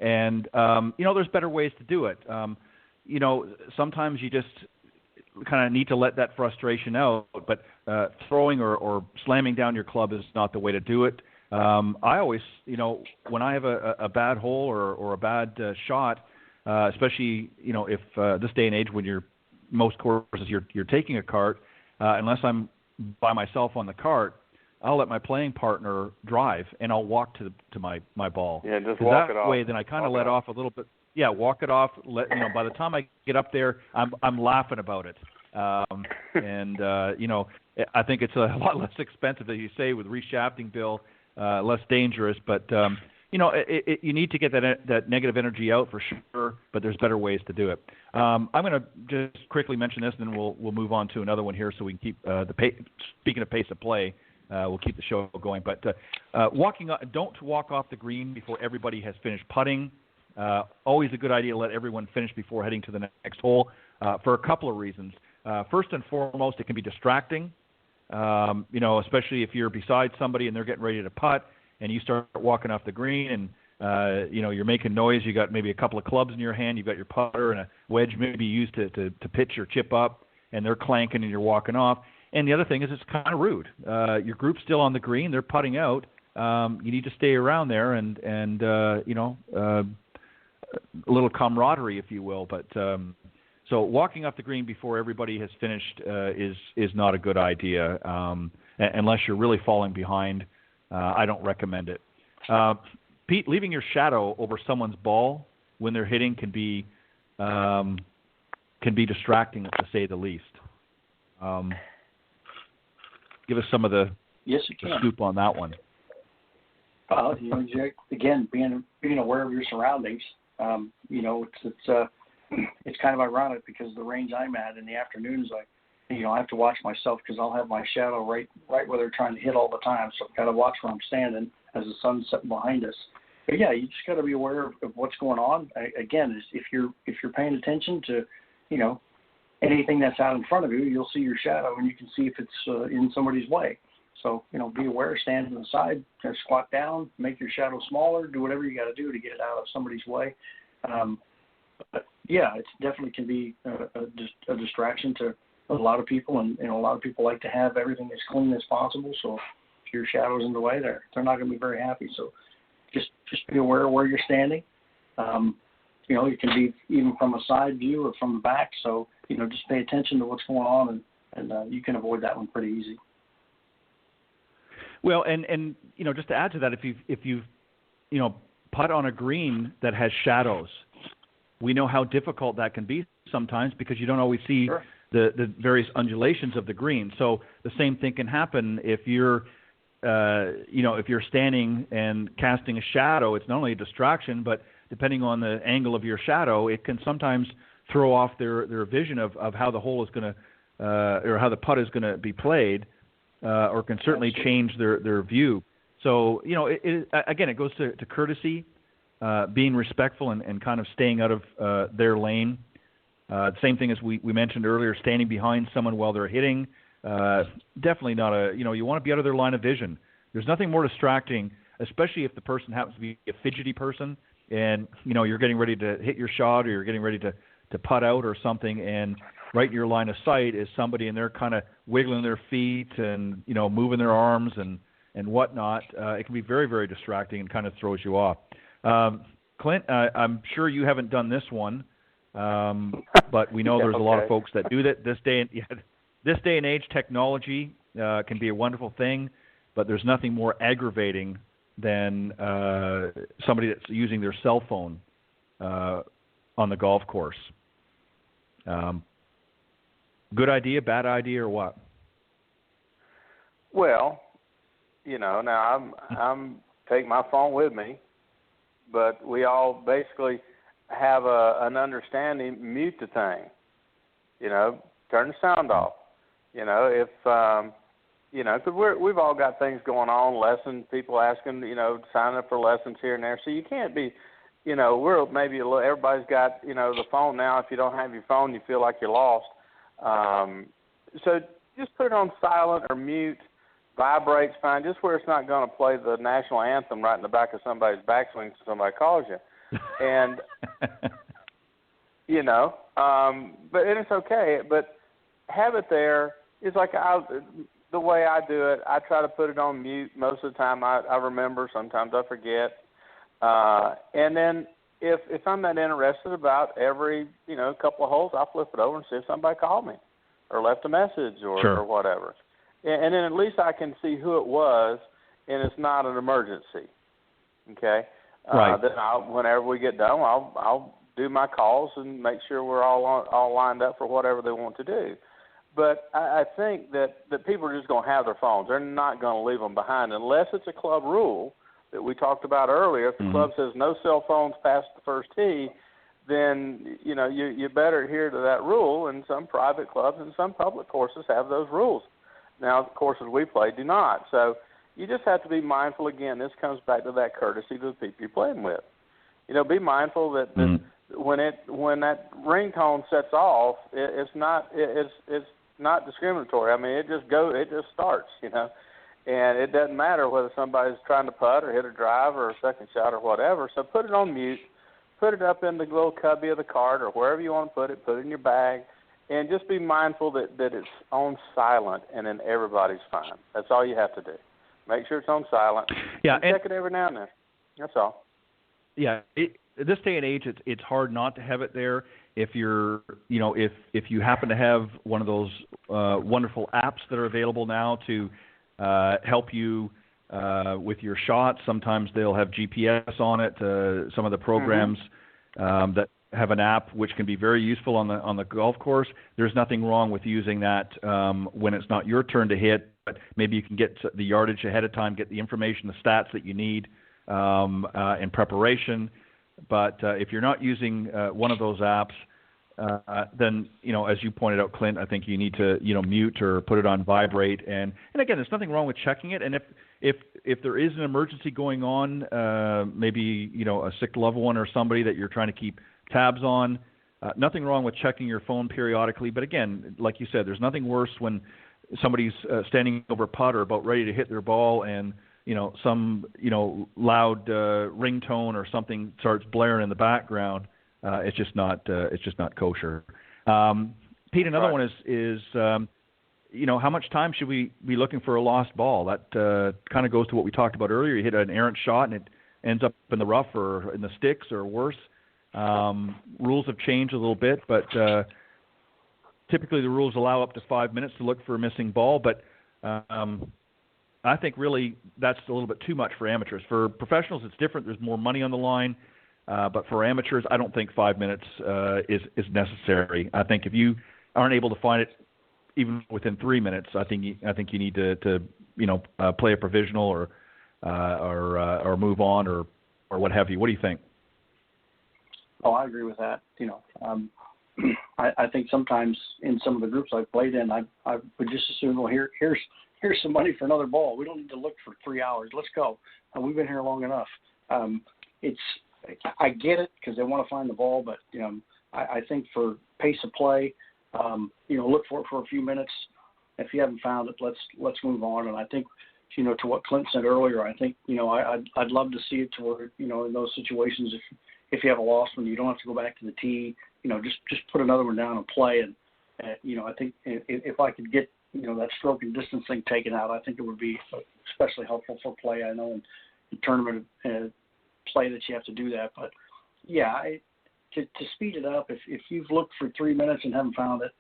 And, there's better ways to do it. Sometimes you just kind of need to let that frustration out, but throwing or slamming down your club is not the way to do it. I always, when I have a bad hole or a bad shot, especially, if this day and age when you're most courses you're taking a cart. Unless I'm by myself on the cart, I'll let my playing partner drive, and I'll walk to my ball. Yeah, just walk it off. That way, then I kind of let off a little bit. Yeah, walk it off. By the time I get up there, I'm laughing about it. I think it's a lot less expensive, as you say, with reshafting, Bill, less dangerous. But you need to get that negative energy out for sure. But there's better ways to do it. I'm going to just quickly mention this, and then we'll move on to another one here, so we can keep the pace. Speaking of pace of play, we'll keep the show going. But don't walk off the green before everybody has finished putting. Always a good idea to let everyone finish before heading to the next hole for a couple of reasons. First and foremost, it can be distracting, especially if you're beside somebody and they're getting ready to putt and you start walking off the green and, you're making noise. You got maybe a couple of clubs in your hand. You've got your putter and a wedge maybe used to pitch your chip up, and they're clanking and you're walking off. And the other thing is it's kind of rude. Your group's still on the green. They're putting out. You need to stay around there and a little camaraderie, if you will. But so walking off the green before everybody has finished is not a good idea unless you're really falling behind. I don't recommend it. Pete, leaving your shadow over someone's ball when they're hitting can be distracting, to say the least. Give us some of the scoop on that one. Again, being aware of your surroundings. It's kind of ironic because the range I'm at in the afternoons, I have to watch myself because I'll have my shadow right where they're trying to hit all the time. So I've got to watch where I'm standing as the sun's setting behind us. But yeah, you just got to be aware of what's going on. Again, if you're paying attention to, anything that's out in front of you, you'll see your shadow and you can see if it's in somebody's way. So, be aware, stand to the side, squat down, make your shadow smaller, do whatever you got to do to get it out of somebody's way. But yeah, it definitely can be a distraction to a lot of people, and a lot of people like to have everything as clean as possible. So if your shadow's in the way, they're not going to be very happy. So just be aware of where you're standing. It can be even from a side view or from the back. So just pay attention to what's going on, and you can avoid that one pretty easy. Well, and just to add to that, if you putt on a green that has shadows, we know how difficult that can be sometimes because you don't always see the various undulations of the green. So the same thing can happen if you're standing and casting a shadow. It's not only a distraction, but depending on the angle of your shadow, it can sometimes throw off their vision of how the hole is going to or how the putt is going to be played, or can certainly change their view. So again, it goes to courtesy. Being respectful and kind of staying out of their lane. Same thing as we mentioned earlier, standing behind someone while they're hitting. Definitely not you want to be out of their line of vision. There's nothing more distracting, especially if the person happens to be a fidgety person and, you're getting ready to hit your shot or you're getting ready to putt out or something, and right in your line of sight is somebody and they're kind of wiggling their feet and, moving their arms and whatnot. It can be very, very distracting and kind of throws you off. Clint, I'm sure you haven't done this one, but we know there's a lot of folks that do that. This day and age, technology can be a wonderful thing, but there's nothing more aggravating than somebody that's using their cell phone on the golf course. Good idea, bad idea, or what? Well, now I'm taking my phone with me. But we all basically have an understanding, mute the thing, turn the sound off, if, because we've all got things going on, lessons, people asking, signing up for lessons here and there. So you can't be, we're maybe everybody's got, the phone now. If you don't have your phone, you feel like you're lost. So just put it on silent or mute. Vibrates fine, just where it's not going to play the national anthem right in the back of somebody's backswing so somebody calls you. And, but it's okay. But have it there. It's like the way I do it, I try to put it on mute. Most of the time I remember. Sometimes I forget. And then, if I'm not interested about every couple of holes, I'll flip it over and see if somebody called me or left a message or whatever, and then at least I can see who it was, and it's not an emergency. Okay. Right. Then whenever we get done, I'll do my calls and make sure we're all lined up for whatever they want to do. But I think that people are just going to have their phones. They're not going to leave them behind unless it's a club rule that we talked about earlier. If the club says no cell phones past the first tee, then you better adhere to that rule. And some private clubs and some public courses have those rules. Now, the courses we play do not. So you just have to be mindful. Again, this comes back to that courtesy to the people you're playing with. Be mindful that when that ringtone sets off, it's not discriminatory. I mean, it just starts, and it doesn't matter whether somebody's trying to putt or hit a drive or a second shot or whatever. So put it on mute, put it up in the little cubby of the cart or wherever you want to put it in your bag, and just be mindful that it's on silent, and then everybody's fine. That's all you have to do. Make sure it's on silent. Yeah, and check it every now and then. That's all. Yeah, this day and age, it's hard not to have it there. If you're, if you happen to have one of those wonderful apps that are available now to help you with your shots, sometimes they'll have GPS on it. Some of the programs that have an app which can be very useful on the golf course. There's nothing wrong with using that when it's not your turn to hit, but maybe you can get the yardage ahead of time, get the information, the stats that you need in preparation. But if you're not using one of those apps, then, as you pointed out, Clint, I think you need to, mute or put it on vibrate. And again, there's nothing wrong with checking it. And if there is an emergency going on, maybe, a sick loved one or somebody that you're trying to keep tabs on, nothing wrong with checking your phone periodically. But again, like you said, there's nothing worse when somebody's standing over a putt or about ready to hit their ball and, some, loud ringtone or something starts blaring in the background. It's just not kosher. Pete, another one is how much time should we be looking for a lost ball? That kind of goes to what we talked about earlier. You hit an errant shot and it ends up in the rough or in the sticks or worse. Rules have changed a little bit, but typically the rules allow up to 5 minutes to look for a missing ball. But I think really that's a little bit too much for amateurs. For professionals, it's different. There's more money on the line. But for amateurs, I don't think 5 minutes is necessary. I think if you aren't able to find it even within 3 minutes, I think you need to play a provisional or move on or what have you. What do you think? Oh, I agree with that. I think sometimes in some of the groups I've played in, I would just assume, well, here's some money for another ball. We don't need to look for 3 hours. Let's go. We've been here long enough. I get it because they want to find the ball, but I think for pace of play, look for it for a few minutes. If you haven't found it, let's move on. And I think, to what Clint said earlier, I think I'd love to see it to where in those situations, if you have a lost one, you don't have to go back to the tee. Just put another one down and play. And I think if I could get that stroke and distance thing taken out, I think it would be especially helpful for play. I know in tournament play that you have to do that, but yeah, to speed it up, if you've looked for 3 minutes and haven't found it,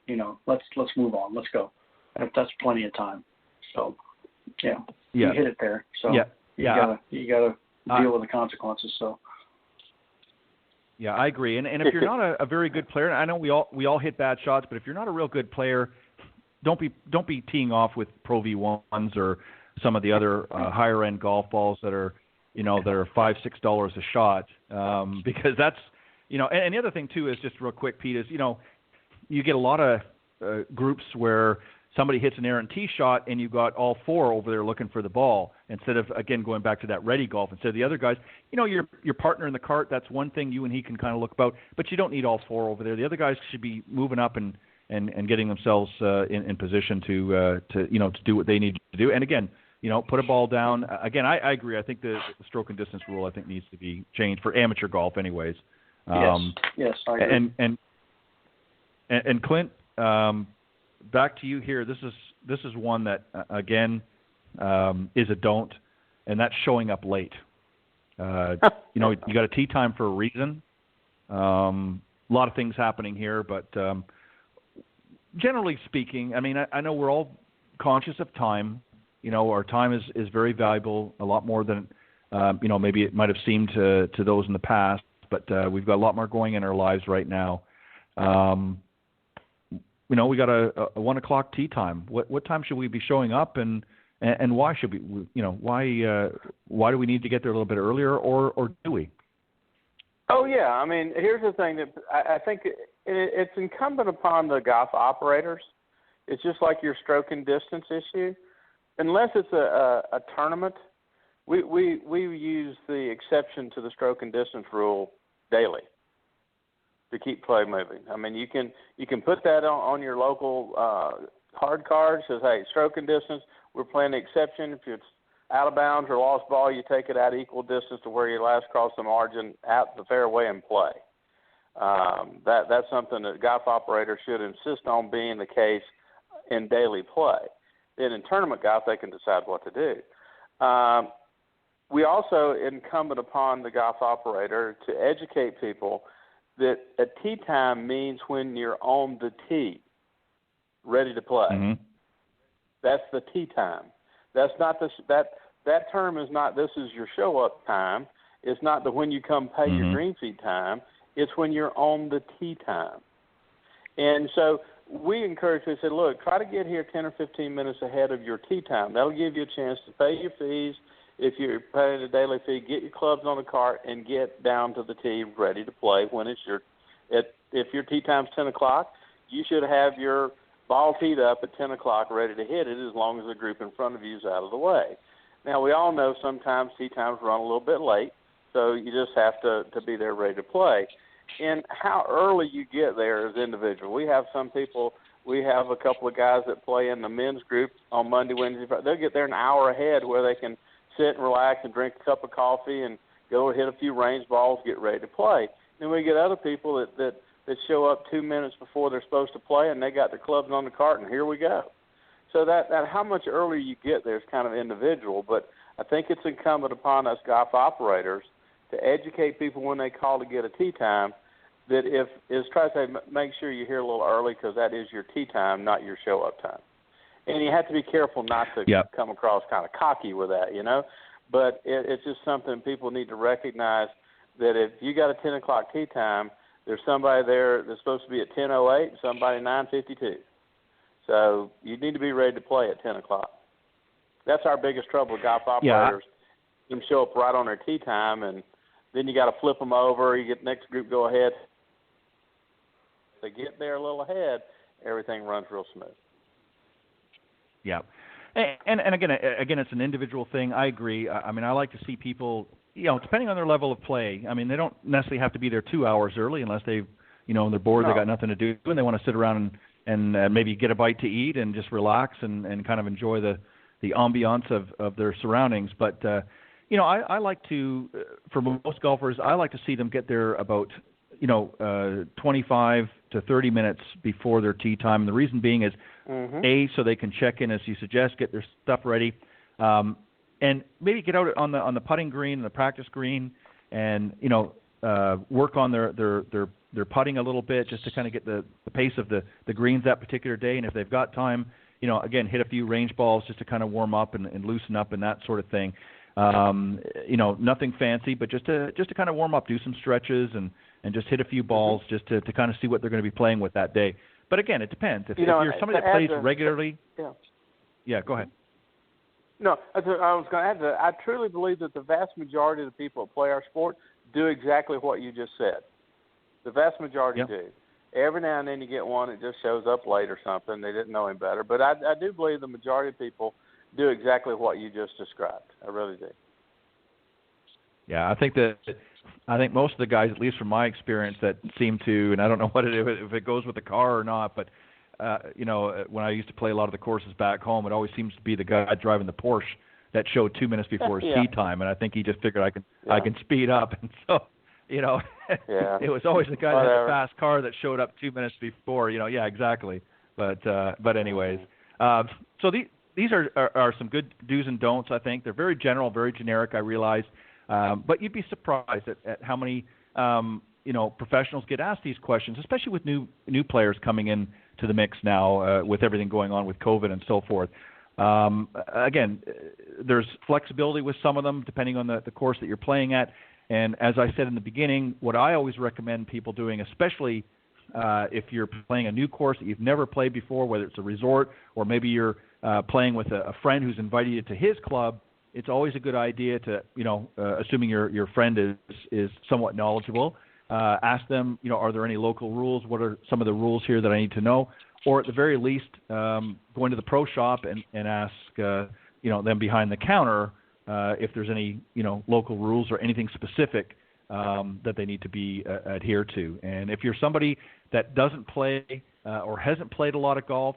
let's move on. Let's go. That's plenty of time. So you hit it there. So you gotta deal with the consequences. So. Yeah, I agree. And if you're not a very good player, I know we all hit bad shots, but if you're not a real good player, don't be teeing off with Pro V1s or some of the other higher end golf balls that are that are $5-6 a shot, because that's and the other thing too is just real quick, Pete, is you get a lot of groups where somebody hits an errant tee shot and you've got all four over there looking for the ball instead of, again, going back to that ready golf. Instead of the other guys, your partner in the cart, that's one thing you and he can kind of look about, but you don't need all four over there. The other guys should be moving up and getting themselves in position to do what they need to do. And again, put a ball down. Again, I agree. I think the stroke and distance rule, I think, needs to be changed for amateur golf anyways. Yes, I agree. And Clint, back to you here. This is one that again is a don't, and that's showing up late. You got a tee time for a reason, A lot of things happening here, but generally speaking, I mean, I know we're all conscious of time. You know, our time is very valuable, a lot more than, you know, maybe it might have seemed to those in the past, but we've got a lot more going in our lives right now. You know, we got a 1 o'clock tee time. What time should we be showing up, and why should we, you know, why do we need to get there a little bit earlier, or do we? Oh, yeah. I mean, here's the thing that I think it's incumbent upon the golf operators. It's just like your stroke and distance issue. Unless it's a tournament, we use the exception to the stroke and distance rule daily to keep play moving. I mean, you can put that on your local hard card. Says, hey, stroke and distance, we're playing the exception. If it's out of bounds or lost ball, you take it out equal distance to where you last cross the margin out the fairway and play. That's something that golf operators should insist on being the case in daily play. Then in tournament golf, they can decide what to do. We also incumbent upon the golf operator to educate people that a tee time means when you're on the tee, ready to play. Mm-hmm. That's the tee time. That's not that term is not this is your show up time. It's not the when you come pay your green fee time. It's when you're on the tee time. And so we encourage you to say, look, try to get here 10 or 15 minutes ahead of your tee time. That'll give you a chance to pay your fees. If you're paying a daily fee, get your clubs on the cart and get down to the tee ready to play when it's if your tee time's 10 o'clock, you should have your ball teed up at 10 o'clock ready to hit it as long as the group in front of you is out of the way. Now, we all know sometimes tee times run a little bit late, so you just have to be there ready to play. And how early you get there is individual. We have some people, we have a couple of guys that play in the men's group on Monday, Wednesday, Friday. They'll get there an hour ahead where they can sit and relax and drink a cup of coffee and go hit a few range balls, get ready to play. Then we get other people that show up 2 minutes before they're supposed to play, and they got their clubs on the cart, and here we go. So that how much earlier you get there is kind of individual, but I think it's incumbent upon us golf operators to educate people when they call to get a tee time that try to say make sure you're here a little early because that is your tee time, not your show up time. And you have to be careful not to come across kind of cocky with that, you know. But it's just something people need to recognize that if you got a 10 o'clock tee time, there's somebody there that's supposed to be at 10:08 and somebody at 9:52. So you need to be ready to play at 10 o'clock. That's our biggest trouble with golf operators. Them show up right on their tee time, and then you got to flip them over. You get the next group go ahead. They get there a little ahead, everything runs real smooth. Yeah. And again, it's an individual thing. I agree. I mean, I like to see people, you know, depending on their level of play. I mean, they don't necessarily have to be there 2 hours early unless they've, you know, they're bored, they got nothing to do, and they want to sit around and maybe get a bite to eat and just relax and kind of enjoy the ambiance of their surroundings. But, you know, I like to, for most golfers, I like to see them get there about, 25 to 30 minutes before their tee time. And the reason being is, A, so they can check in, as you suggest, get their stuff ready, and maybe get out on the putting green and the practice green and, work on their putting a little bit just to kind of get the pace of the greens that particular day. And if they've got time, again, hit a few range balls just to kind of warm up and loosen up and that sort of thing. Nothing fancy, but just to kind of warm up, do some stretches and just hit a few balls just to kind of see what they're going to be playing with that day. But again, it depends. If you're somebody that plays regularly, yeah, go ahead. No, I was going to add that I truly believe that the vast majority of the people that play our sport do exactly what you just said. The vast majority do. Every now and then you get one that just shows up late or something. They didn't know him better. But I do believe the majority of people do exactly what you just described. I really do. Yeah, I think most of the guys, at least from my experience, that seem to, and I don't know what if it goes with the car or not, but when I used to play a lot of the courses back home, it always seems to be the guy driving the Porsche that showed 2 minutes before his tee time, and I think he just figured I can speed up, and so it was always the guy that had a fast car that showed up 2 minutes before. Yeah, exactly. But anyways, so these are some good do's and don'ts. I think they're very general, very generic. I realize. But you'd be surprised at how many professionals get asked these questions, especially with new players coming in to the mix now with everything going on with COVID and so forth. Again, there's flexibility with some of them depending on the course that you're playing at. And as I said in the beginning, what I always recommend people doing, especially if you're playing a new course that you've never played before, whether it's a resort or maybe you're playing with a friend who's invited you to his club, it's always a good idea to, assuming your friend is somewhat knowledgeable, ask them, are there any local rules? What are some of the rules here that I need to know? Or at the very least, go into the pro shop and ask, them behind the counter if there's any, local rules or anything specific that they need to be adhered to. And if you're somebody that doesn't play or hasn't played a lot of golf,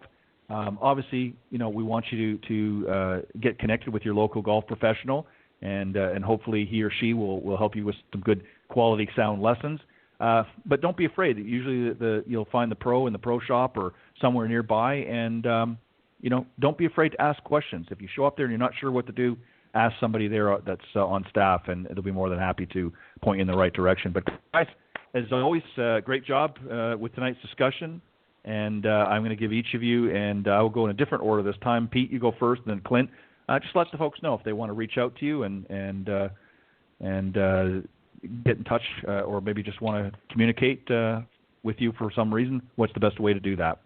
obviously, we want you to get connected with your local golf professional, and hopefully he or she will help you with some good quality sound lessons. But don't be afraid. Usually you'll find the pro in the pro shop or somewhere nearby, and don't be afraid to ask questions. If you show up there and you're not sure what to do, ask somebody there that's on staff, and it'll be more than happy to point you in the right direction. But guys, as always, great job with tonight's discussion. And I'm going to give each of you, and I will go in a different order this time. Pete, you go first, and then Clint. Just let the folks know if they want to reach out to you and get in touch, or maybe just want to communicate with you for some reason. What's the best way to do that?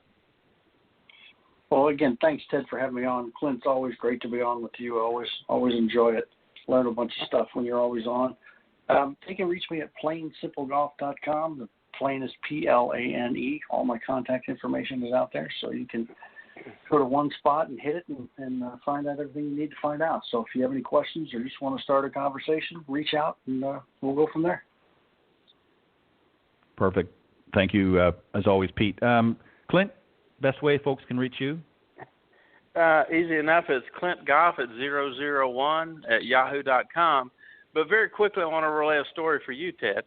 Well, again, thanks, Ted, for having me on. Clint's always great to be on with you. I always enjoy it. Learn a bunch of stuff when you're always on. They can reach me at plainsimplegolf.com. The Plain is Plane. All my contact information is out there, so you can go to one spot and hit it and find out everything you need to find out. So if you have any questions or just want to start a conversation, reach out, and we'll go from there. Perfect. Thank you, as always, Pete. Clint, best way folks can reach you? Easy enough. It's clintgoff@001@yahoo.com. But very quickly, I want to relay a story for you, Ted.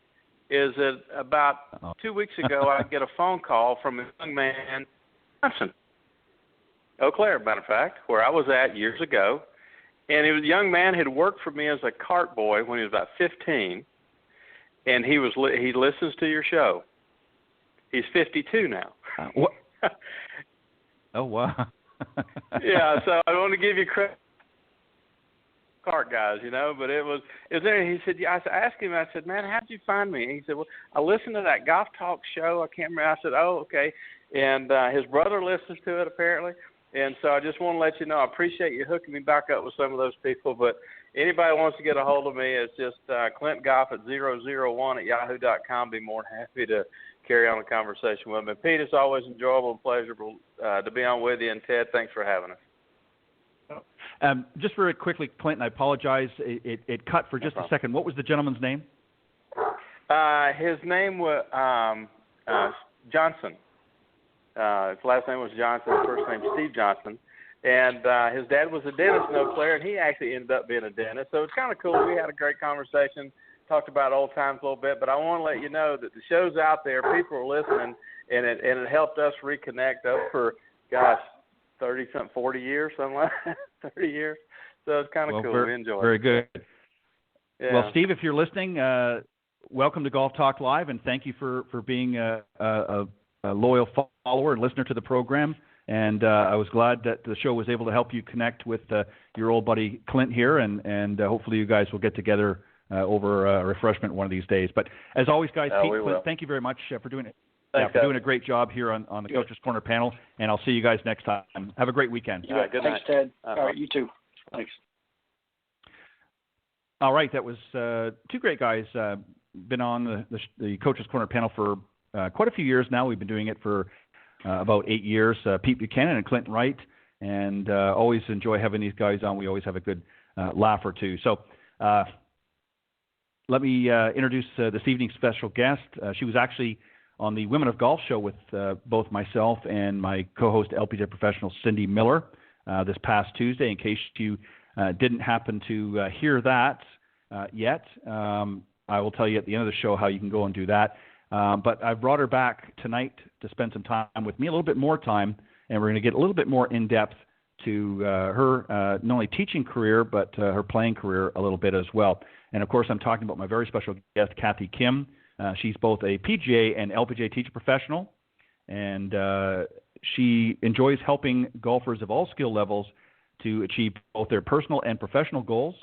Is that about 2 weeks ago, I get a phone call from a young man, Johnson, Eau Claire, matter of fact, where I was at years ago. And he was a young man, had worked for me as a cart boy when he was about 15, and he listens to your show. He's 52 now. What? Oh, wow. Yeah, so I want to give you credit. Cart guys, but it was there. He said, I asked him, I said, man, how did you find me? And he said, well, I listened to that Golf Talk show. I can't remember. I said, oh, okay. And his brother listens to it apparently. And so I just want to let you know, I appreciate you hooking me back up with some of those people. But anybody wants to get a hold of me, it's just clintgoff@001@yahoo.com. Be more than happy to carry on a conversation with me. Pete, it's always enjoyable and pleasurable to be on with you. And Ted, thanks for having us. Just very quickly, Clint, and I apologize, it cut for just a second. What was the gentleman's name? His name was Johnson. His last name was Johnson. His first name Steve Johnson. And his dad was a dentist in Eau Claire, and he actually ended up being a dentist. So it's kind of cool. We had a great conversation, talked about old times a little bit. But I want to let you know that the show's out there. People are listening, and it helped us reconnect up for, 30-something, 40 years, something like that, 30 years. So it's kind of cool. We enjoy it. Very good. Yeah. Well, Steve, if you're listening, welcome to Golf Talk Live, and thank you for being a loyal follower and listener to the program. And I was glad that the show was able to help you connect with your old buddy Clint here, and hopefully you guys will get together over a refreshment one of these days. But as always, guys, Pete, Clint, thank you very much for doing it. Thanks, for doing a great job here on the Coach's Corner panel, and I'll see you guys next time. Have a great weekend. All right, good Thanks, night. Ted. All right, you too. Thanks. All right, that was two great guys. Been on the Coach's Corner panel for quite a few years now. We've been doing it for about 8 years. Pete Buchanan and Clint Wright, and always enjoy having these guys on. We always have a good laugh or two. So let me introduce this evening's special guest. She was actually on the Women of Golf show with both myself and my co-host LPGA professional Cindy Miller this past Tuesday. In case you didn't happen to hear that yet, I will tell you at the end of the show how you can go and do that. But I've brought her back tonight to spend some time with me, a little bit more time, and we're going to get a little bit more in-depth to her not only teaching career, but her playing career a little bit as well. And, of course, I'm talking about my very special guest, Cathy Kim, She's both a PGA and LPGA teacher professional, and she enjoys helping golfers of all skill levels to achieve both their personal and professional goals.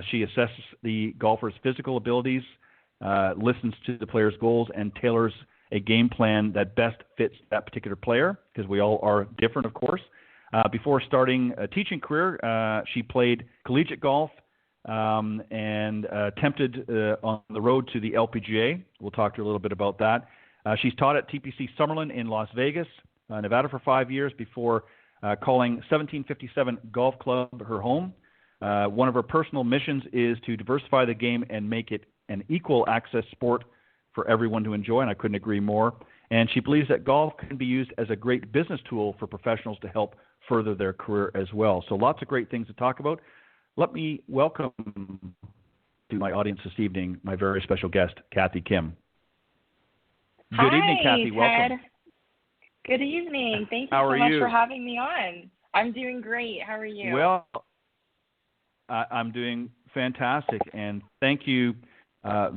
She assesses the golfer's physical abilities, listens to the player's goals, and tailors a game plan that best fits that particular player, because we all are different, of course. Before starting a teaching career, she played collegiate golf and attempted on the road to the LPGA. We'll talk to her a little bit about that. She's taught at TPC Summerlin in Las Vegas, Nevada for 5 years before calling 1757 Golf Club her home. One of her personal missions is to diversify the game and make it an equal access sport for everyone to enjoy, and I couldn't agree more. And she believes that golf can be used as a great business tool for professionals to help further their career as well. So lots of great things to talk about. Let me welcome to my audience this evening my very special guest, Cathy Kim. Good evening, Cathy. Ted. Welcome. Good evening. Thank you How so are much you? for having me on. I'm doing great. How are you? Well, I'm doing fantastic, and thank you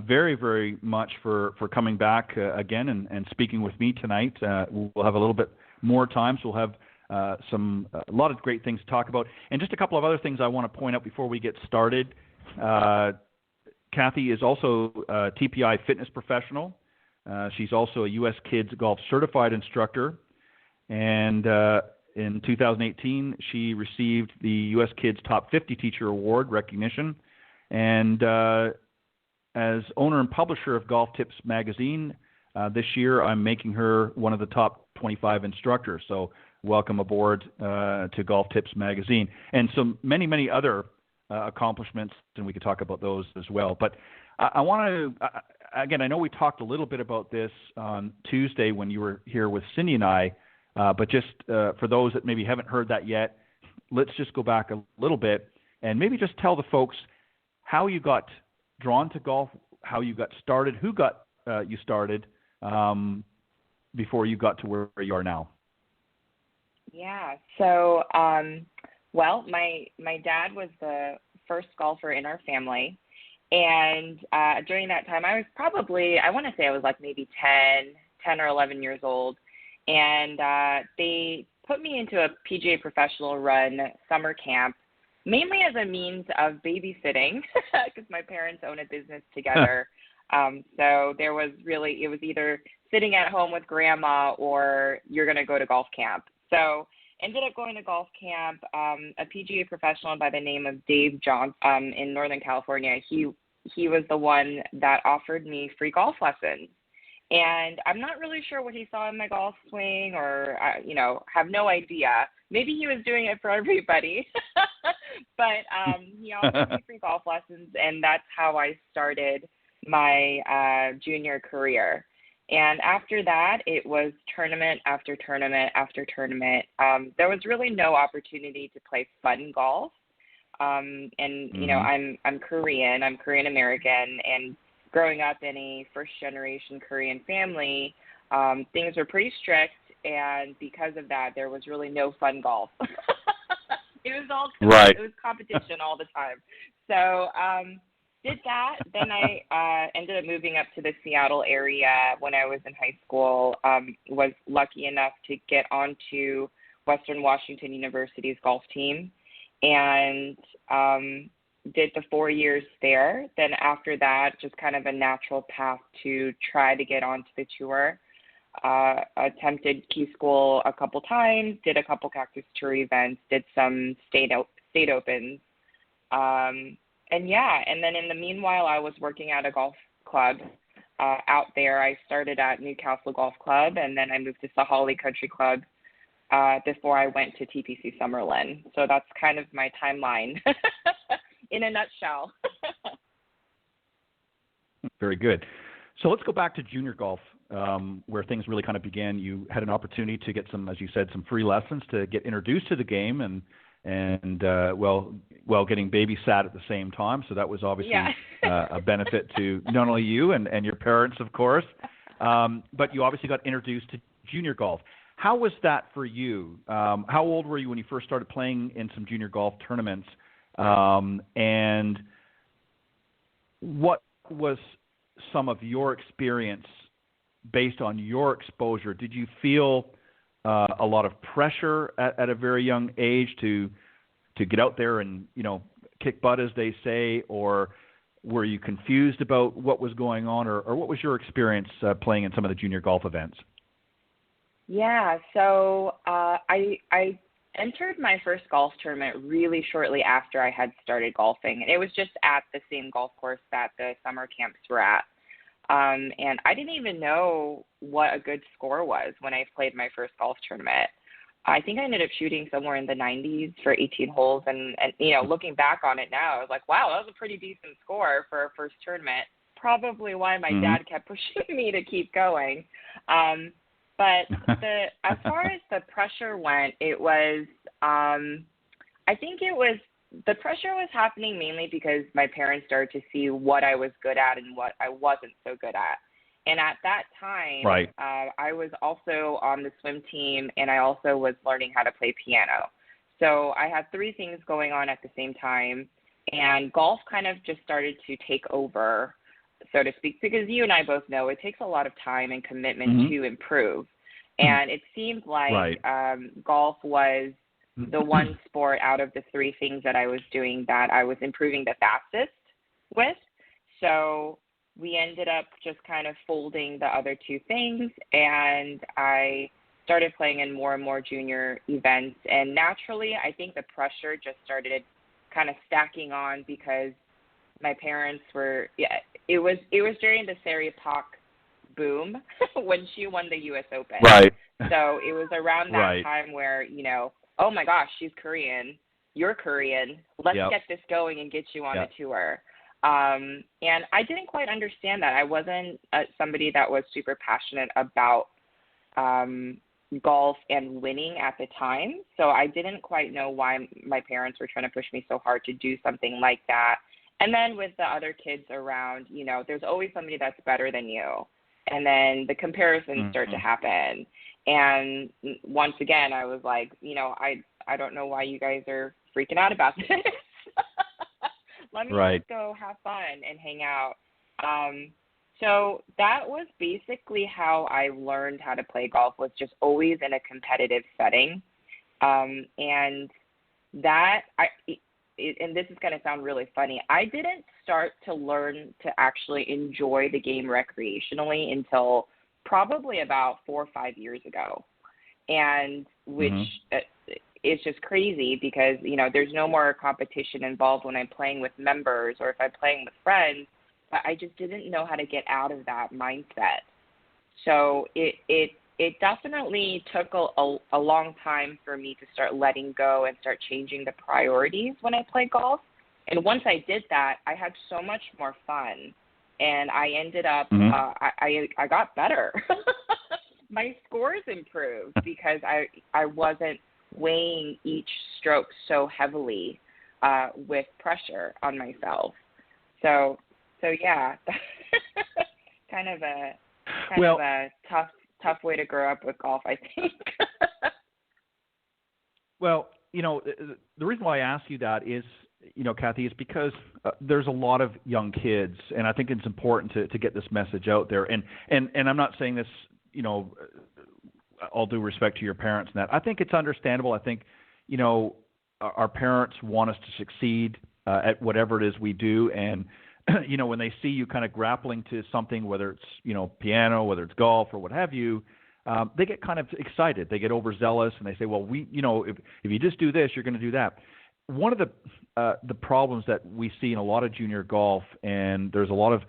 very, very much for coming back again and speaking with me tonight. We'll have a little bit more time, so we'll have a lot of great things to talk about. And just a couple of other things I want to point out before we get started. Cathy is also a TPI fitness professional. She's also a U.S. Kids Golf certified instructor. And in 2018, she received the U.S. Kids Top 50 Teacher Award recognition. And as owner and publisher of Golf Tips magazine, this year I'm making her one of the top 25 instructors. So welcome aboard to Golf Tips magazine. And some many other accomplishments, and we could talk about those as well. But I want to, again, I know we talked a little bit about this on Tuesday when you were here with Cindy and I, but just for those that maybe haven't heard that yet, let's just go back a little bit and maybe just tell the folks how you got drawn to golf, how you got started, who got you started before you got to where you are now. Yeah. So, well, my dad was the first golfer in our family. And during that time, I was probably, I want to say I was like maybe 10 or 11 years old. And they put me into a PGA professional run summer camp, mainly as a means of babysitting, because my parents own a business together. So there was really, it was either sitting at home with grandma or you're going to go to golf camp. So ended up going to golf camp. A PGA professional by the name of Dave John in Northern California. He was the one that offered me free golf lessons. And I'm not really sure what he saw in my golf swing or, have no idea. Maybe he was doing it for everybody. But he offered me free golf lessons, and that's how I started my junior career. And after that, it was tournament after tournament after tournament. There was really no opportunity to play fun golf. I'm Korean. I'm Korean American, and growing up in a first-generation Korean family, things were pretty strict, and because of that, there was really no fun golf. It was all right. It was competition all the time. So did that. Then I ended up moving up to the Seattle area when I was in high school. Was lucky enough to get onto Western Washington University's golf team, and did the 4 years there. Then after that, just kind of a natural path to try to get onto the tour. Attempted Key School a couple times, did a couple Cactus Tour events, did some state opens. And then in the meanwhile, I was working at a golf club out there. I started at Newcastle Golf Club, and then I moved to Sahalee Country Club before I went to TPC Summerlin. So that's kind of my timeline in a nutshell. Very good. So let's go back to junior golf, where things really kind of began. You had an opportunity to get some, as you said, some free lessons to get introduced to the game and getting babysat at the same time. So that was obviously a benefit to not only you and your parents, of course, but you obviously got introduced to junior golf. How was that for you? How old were you when you first started playing in some junior golf tournaments? And what was some of your experience based on your exposure. Did you feel a lot of pressure at a very young age to get out there and, kick butt, as they say, or were you confused about what was going on, or what was your experience playing in some of the junior golf events? Yeah, so I entered my first golf tournament really shortly after I had started golfing. And it was just at the same golf course that the summer camps were at. And I didn't even know what a good score was when I played my first golf tournament. I think I ended up shooting somewhere in the 90s for 18 holes. And looking back on it now, I was like, wow, that was a pretty decent score for a first tournament. Probably why my dad kept pushing me to keep going. But as far as the pressure went, it was, I think it was, the pressure was happening mainly because my parents started to see what I was good at and what I wasn't so good at. And at that time, right. I was also on the swim team, and I also was learning how to play piano. So I had three things going on at the same time, and golf kind of just started to take over, so to speak, because you and I both know it takes a lot of time and commitment to improve. And it seemed like golf was the one sport out of the three things that I was doing that I was improving the fastest with. So we ended up just kind of folding the other two things, and I started playing in more and more junior events. And naturally, I think the pressure just started kind of stacking on because my parents were, it was during the Sarah Pak boom when she won the U.S. Open. Right. So it was around that time where, oh my gosh, she's Korean, you're Korean, let's get this going and get you on a tour. And I didn't quite understand that. I wasn't somebody that was super passionate about golf and winning at the time. So I didn't quite know why my parents were trying to push me so hard to do something like that. And then with the other kids around, there's always somebody that's better than you. And then the comparisons start to happen. And once again, I was like, I don't know why you guys are freaking out about this. Let me just go have fun and hang out. So that was basically how I learned how to play golf, was just always in a competitive setting. And that, and this is going to sound really funny, I didn't start to learn to actually enjoy the game recreationally until probably about 4 or 5 years ago. And which is just crazy because, there's no more competition involved when I'm playing with members or if I'm playing with friends, but I just didn't know how to get out of that mindset. So it definitely took a long time for me to start letting go and start changing the priorities when I play golf. And once I did that, I had so much more fun. And I ended up, I got better. My scores improved because I wasn't weighing each stroke so heavily with pressure on myself. So yeah, kind of a tough way to grow up with golf, I think. Well, the reason why I ask you that is, Cathy, is because there's a lot of young kids, and I think it's important to get this message out there. And I'm not saying this, all due respect to your parents and that. I think it's understandable. I think, our parents want us to succeed at whatever it is we do. And, when they see you kind of grappling to something, whether it's, piano, whether it's golf or what have you, they get kind of excited. They get overzealous and they say, well, if you just do this, you're going to do that. One of the problems that we see in a lot of junior golf, and there's a lot of,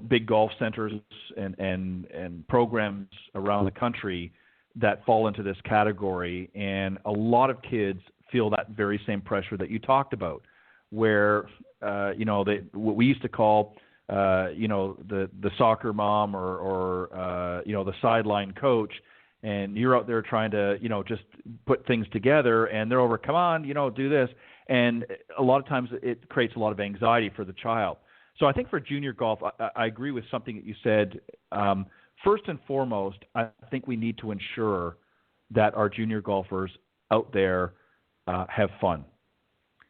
big golf centers and programs around the country that fall into this category. And a lot of kids feel that very same pressure that you talked about, where, what we used to call, the soccer mom or the sideline coach, and you're out there trying to, just put things together, and they're over, come on, do this. And a lot of times it creates a lot of anxiety for the child. So I think for junior golf, I agree with something that you said. First and foremost, I think we need to ensure that our junior golfers out there have fun.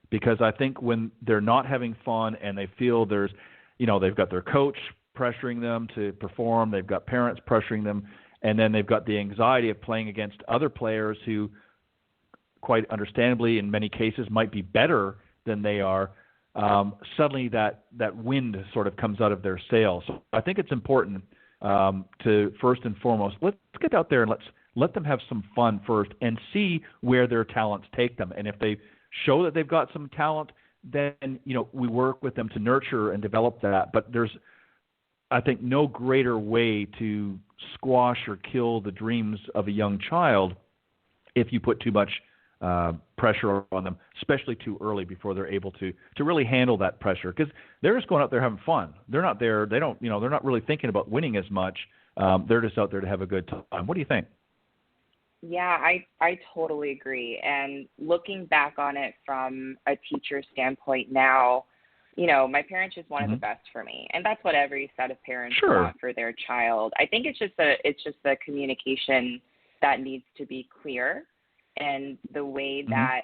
Because I think when they're not having fun and they feel there's, they've got their coach pressuring them to perform. They've got parents pressuring them. And then they've got the anxiety of playing against other players who, quite understandably, in many cases, might be better than they are. Suddenly that wind sort of comes out of their sails. So I think it's important to, first and foremost, let's get out there and let's let them have some fun first and see where their talents take them. And if they show that they've got some talent, then, we work with them to nurture and develop that. But there's, I think, no greater way to squash or kill the dreams of a young child if you put too much pressure on them, especially too early before they're able to really handle that pressure. Because they're just going out there having fun. They're not there. They don't, they're not really thinking about winning as much. They're just out there to have a good time. What do you think? Yeah, I totally agree. And looking back on it from a teacher standpoint now, my parents just wanted the best for me, and that's what every set of parents want for their child. I think it's just the communication that needs to be clear, and the way that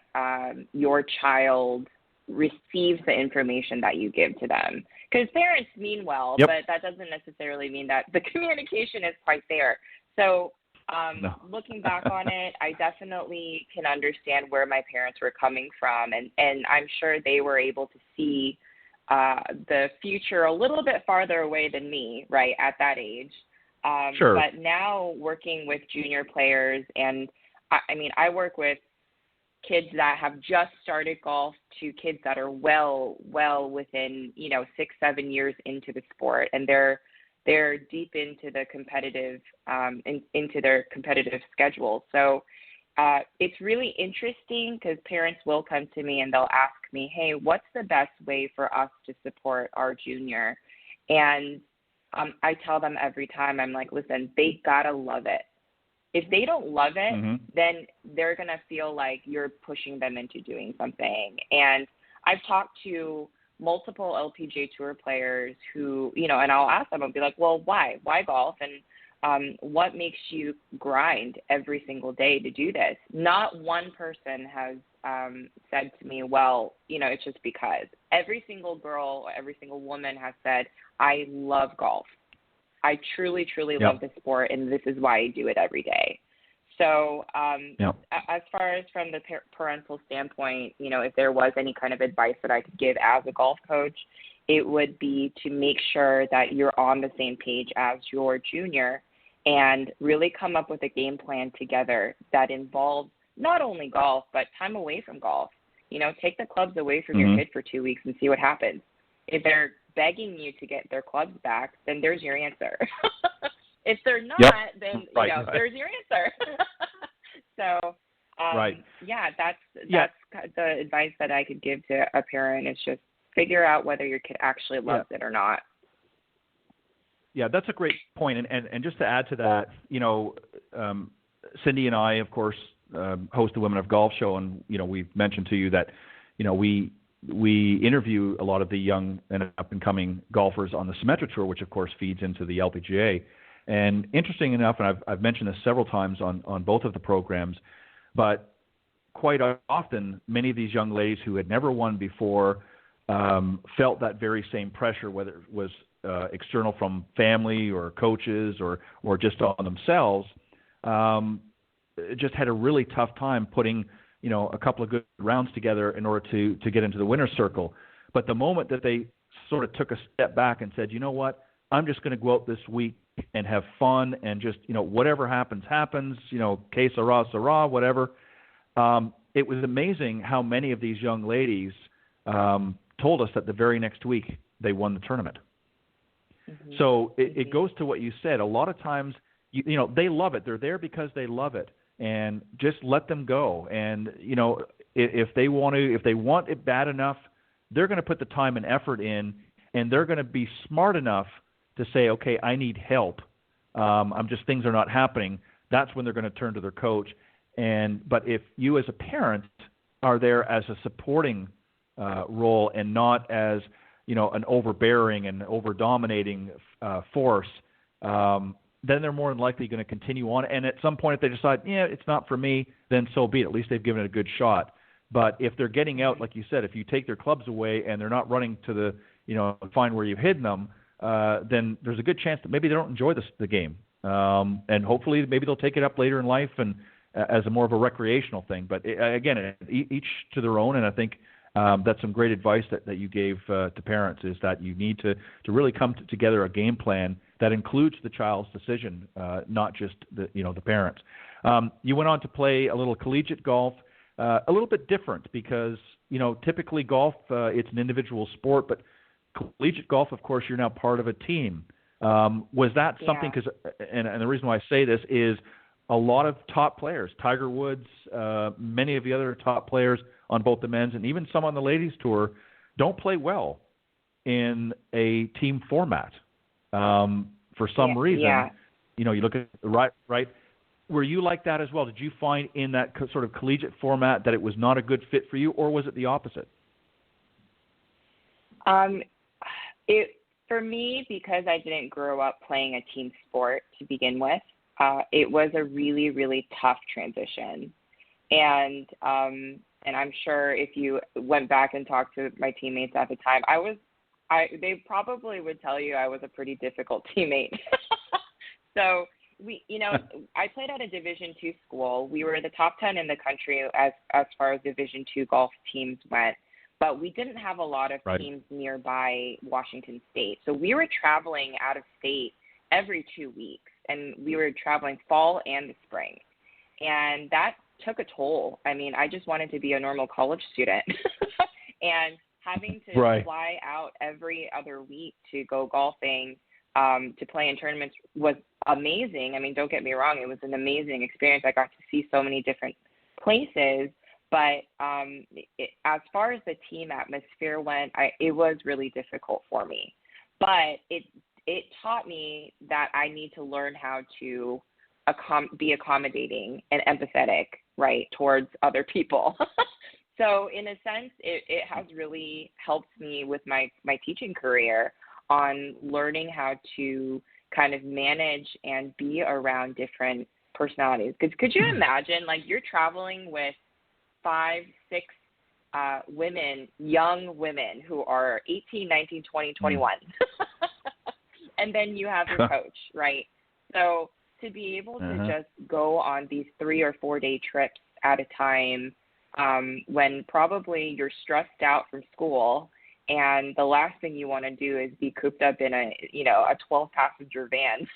your child receives the information that you give to them. Because parents mean well, but that doesn't necessarily mean that the communication is quite there. So looking back on it, I definitely can understand where my parents were coming from, and I'm sure they were able to see the future a little bit farther away than me, right, at that age. But now working with junior players, and I work with kids that have just started golf to kids that are well within, 6-7 years into the sport, and they're deep into the competitive, into their competitive schedule. So it's really interesting because parents will come to me and they'll ask me, hey, what's the best way for us to support our junior? And I tell them every time, I'm like, listen, they gotta love it. If they don't love it, then they're going to feel like you're pushing them into doing something. And I've talked to multiple LPGA Tour players who, and I'll ask them, I'll be like, well, why? Why golf? And what makes you grind every single day to do this? Not one person has said to me, well, it's just because. Every single girl, every single woman has said, I love golf. I truly, truly love the sport, and this is why I do it every day. So as far as from the parental standpoint, if there was any kind of advice that I could give as a golf coach, it would be to make sure that you're on the same page as your junior and really come up with a game plan together that involves not only golf, but time away from golf. Take the clubs away from your kid for 2 weeks and see what happens. If they're begging you to get their clubs back, then there's your answer. If they're not, then there's your answer. So, that's the advice that I could give to a parent is just figure out whether your kid actually loves it or not. Yeah, that's a great point. And just to add to that, Cindy and I, of course, host the Women of Golf show, and we've mentioned to you that we interview a lot of the young and up-and-coming golfers on the Symetra Tour, which, of course, feeds into the LPGA. And interesting enough, and I've mentioned this several times on both of the programs, but quite often, many of these young ladies who had never won before felt that very same pressure, whether it was external from family or coaches or just on themselves, just had a really tough time putting a couple of good rounds together in order to get into the winner's circle. But the moment that they sort of took a step back and said, you know what, I'm just going to go out this week and have fun and just, whatever happens, que sera, sera, whatever. It was amazing how many of these young ladies told us that the very next week they won the tournament. So it goes to what you said. A lot of times, they love it. They're there because they love it. And just let them go. And, if they want it bad enough, they're going to put the time and effort in, and they're going to be smart enough to say, okay, I need help. Things are not happening. That's when they're going to turn to their coach. But if you as a parent are there as a supporting role and not as, an overbearing and over-dominating force, then they're more than likely going to continue on. And at some point, if they decide, it's not for me, then so be it. At least they've given it a good shot. But if they're getting out, like you said, if you take their clubs away and they're not running to the, find where you've hidden them, then there's a good chance that maybe they don't enjoy the game. And hopefully maybe they'll take it up later in life and as a more of a recreational thing. But again, each to their own. And I think that's some great advice that you gave to parents, is that you need to really come together a game plan that includes the child's decision, not just the parents. You went on to play a little collegiate golf, a little bit different because, typically golf, it's an individual sport, but collegiate golf, of course, you're now part of a team. Was that something, because, and the reason why I say this is a lot of top players, Tiger Woods, many of the other top players on both the men's and even some on the ladies tour, don't play well in a team format for some reason. Yeah. You look at right. Were you like that as well? Did you find in that sort of collegiate format that it was not a good fit for you, or was it the opposite? For me, because I didn't grow up playing a team sport to begin with, it was a really, really tough transition. And I'm sure if you went back and talked to my teammates at the time, they probably would tell you I was a pretty difficult teammate. So I played at a Division II school. We were the top 10 in the country as far as Division II golf teams went. But we didn't have a lot of teams nearby Washington State. So we were traveling out of state every 2 weeks, and we were traveling fall and the spring. And that took a toll. I mean, I just wanted to be a normal college student. And having to fly out every other week to go golfing, to play in tournaments was amazing. I mean, don't get me wrong, it was an amazing experience. I got to see so many different places. But as far as the team atmosphere went, it was really difficult for me. But it taught me that I need to learn how to be accommodating and empathetic, right, towards other people. So in a sense, it has really helped me with my teaching career on learning how to kind of manage and be around different personalities. Because could you imagine, like, you're traveling with 5, 6 women, young women who are 18, 19, 20, 21. And then you have your coach, right? So to be able to just go on these 3 or 4 day trips at a time, when probably you're stressed out from school and the last thing you want to do is be cooped up in a 12 passenger van.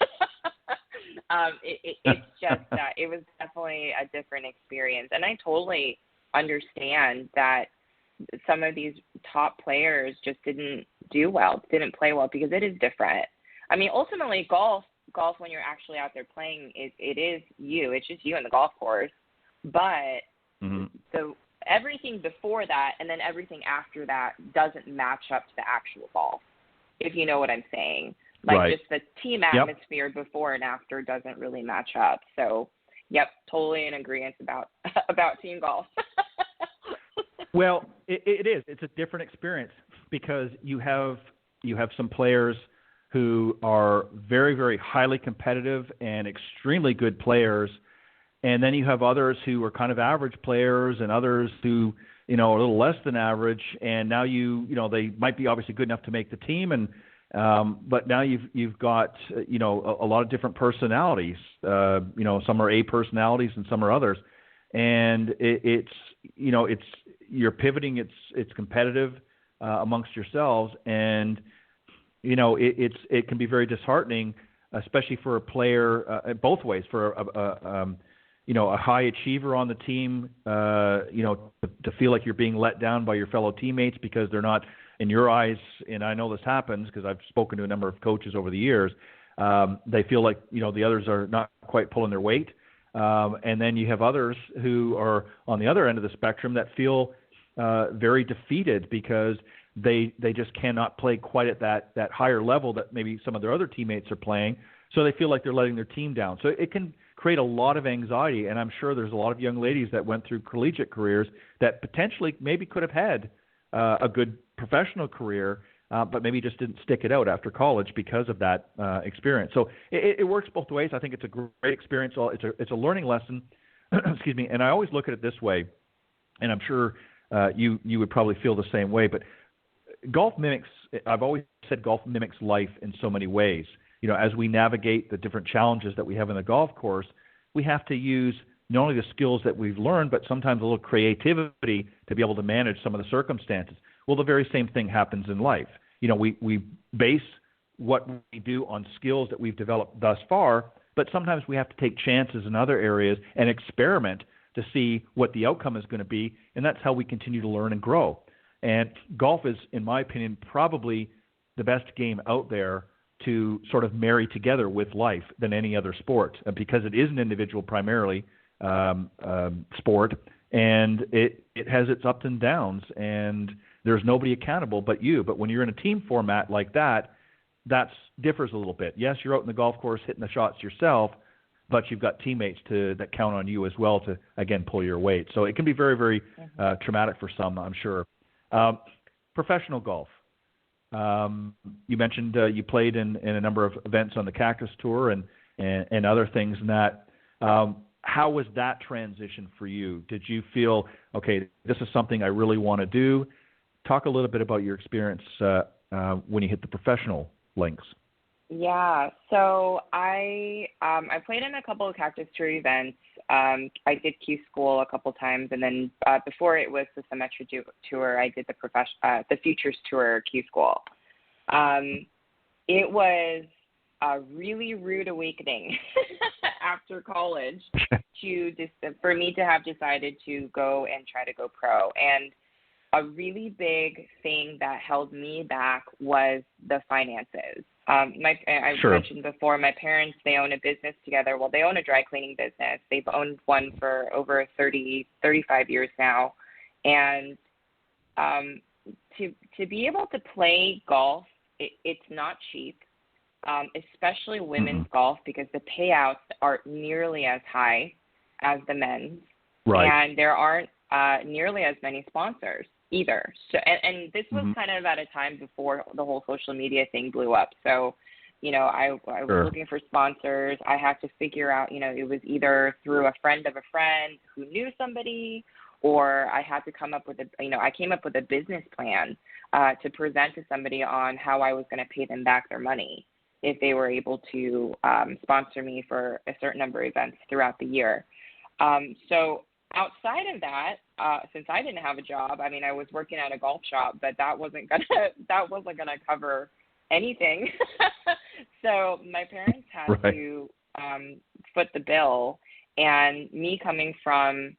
It's just, it was definitely a different experience. And I totally understand that some of these top players just didn't do well, didn't play well, because it is different. I mean, ultimately golf when you're actually out there playing, it is you. It's just you in the golf course. But everything before that and then everything after that doesn't match up to the actual golf, if you know what I'm saying. Like just the team atmosphere before and after doesn't really match up. So, totally in agreement about team golf. Well, it is. It's a different experience because you have some players who are very, very highly competitive and extremely good players, and then you have others who are kind of average players and others who, are a little less than average, and now they might be obviously good enough to make the team, and but now you've got a lot of different personalities. Some are A personalities and some are others, and it's you're pivoting. It's competitive amongst yourselves, and it can be very disheartening, especially for a player both ways. For a high achiever on the team, to feel like you're being let down by your fellow teammates because they're not, in your eyes, and I know this happens because I've spoken to a number of coaches over the years, they feel like, the others are not quite pulling their weight. And then you have others who are on the other end of the spectrum that feel very defeated because they just cannot play quite at that higher level that maybe some of their other teammates are playing. So they feel like they're letting their team down. So it can create a lot of anxiety, and I'm sure there's a lot of young ladies that went through collegiate careers that potentially maybe could have had a good professional career, but maybe just didn't stick it out after college because of that experience. So it works both ways. I think it's a great experience. It's a learning lesson, excuse me, and I always look at it this way, and I'm sure you would probably feel the same way, but golf mimics, I've always said golf mimics life in so many ways. As we navigate the different challenges that we have in the golf course, we have to use not only the skills that we've learned, but sometimes a little creativity to be able to manage some of the circumstances. Well, the very same thing happens in life. We base what we do on skills that we've developed thus far, but sometimes we have to take chances in other areas and experiment to see what the outcome is going to be, and that's how we continue to learn and grow. And golf is, in my opinion, probably the best game out there to sort of marry together with life than any other sport, because it is an individual primarily sport, and it has its ups and downs, and there's nobody accountable but you. But when you're in a team format like that differs a little bit. Yes, you're out in the golf course hitting the shots yourself, but you've got teammates that count on you as well to, again, pull your weight. So it can be very, very traumatic for some, I'm sure. Professional golf. You mentioned you played in a number of events on the Cactus Tour and other things and that. How was that transition for you? Did you feel, okay, this is something I really want to do? Talk a little bit about your experience when you hit the professional links. Yeah, so I played in a couple of Cactus Tour events. I did Q School a couple times, and then before it was the Symetra Tour, I did the Futures Tour Q School. It was a really rude awakening after college for me to have decided to go and try to go pro. And a really big thing that held me back was the finances. I mentioned before, my parents, they own a business together. Well, they own a dry cleaning business. They've owned one for over 35 years now. And to be able to play golf, it's not cheap, especially women's golf, because the payouts aren't nearly as high as the men's. Right. And there aren't nearly as many sponsors either. So, and this was kind of at a time before the whole social media thing blew up. So, I was looking for sponsors. I had to figure out, it was either through a friend of a friend who knew somebody, or I had to come up with I came up with a business plan to present to somebody on how I was going to pay them back their money if they were able to sponsor me for a certain number of events throughout the year. So outside of that, since I didn't have a job, I was working at a golf shop, but that wasn't gonna cover anything. So my parents had to foot the bill, and me coming from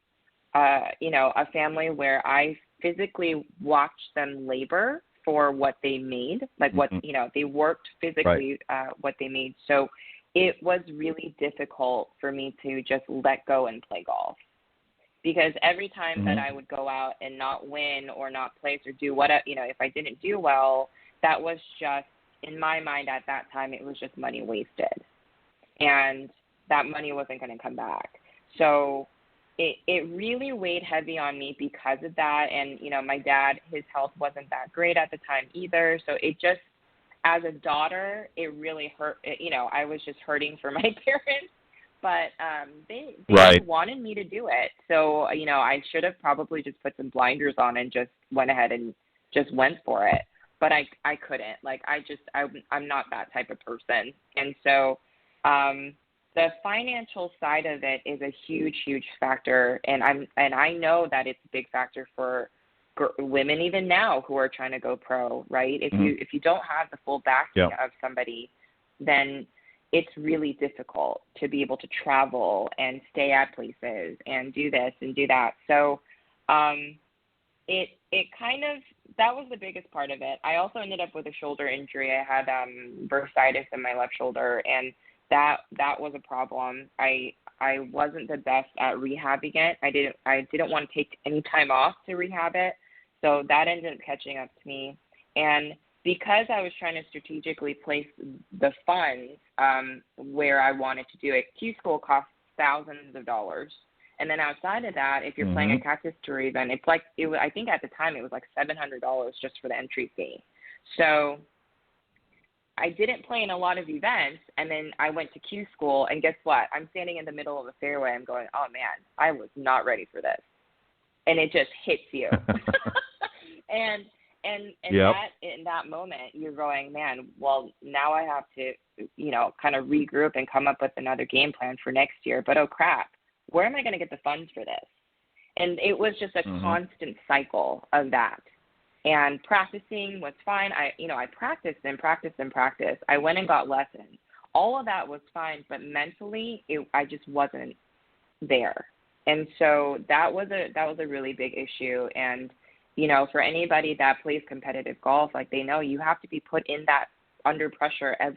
a family where I physically watched them labor for what they made, like what they worked physically what they made. So it was really difficult for me to just let go and play golf. Because every time that I would go out and not win or not place or do if I didn't do well, that was just, in my mind at that time, it was just money wasted. And that money wasn't going to come back. So it really weighed heavy on me because of that. And, my dad, his health wasn't that great at the time either. So it just, as a daughter, it really hurt. I was just hurting for my parents. But they wanted me to do it. So, I should have probably just put some blinders on and just went ahead and just went for it. But I couldn't. I'm not that type of person. And so the financial side of it is a huge, huge factor. And I know that it's a big factor for women even now who are trying to go pro, right? If you don't have the full backing of somebody, then it's really difficult to be able to travel and stay at places and do this and do that. So it kind of, that was the biggest part of it. I also ended up with a shoulder injury. I had bursitis in my left shoulder, and that was a problem. I wasn't the best at rehabbing it. I didn't want to take any time off to rehab it, so that ended up catching up to me. And because I was trying to strategically place the funds where I wanted to do it, Q School costs thousands of dollars. And then outside of that, if you're playing a Cactus Tour event, I think at the time it was like $700 just for the entry fee. So I didn't play in a lot of events, and then I went to Q School, and guess what? I'm standing in the middle of the fairway. I'm going, oh, man, I was not ready for this. And it just hits you. And and Yep. that in that moment, you're going, man, well, now I have to, kind of regroup and come up with another game plan for next year. But, oh, crap, where am I going to get the funds for this? And it was just a constant cycle of that. And practicing was fine. I practiced and practiced and practiced. I went and got lessons. All of that was fine, but mentally, I just wasn't there. And so that was a really big issue. And, for anybody that plays competitive golf, like, they know you have to be put in that under pressure as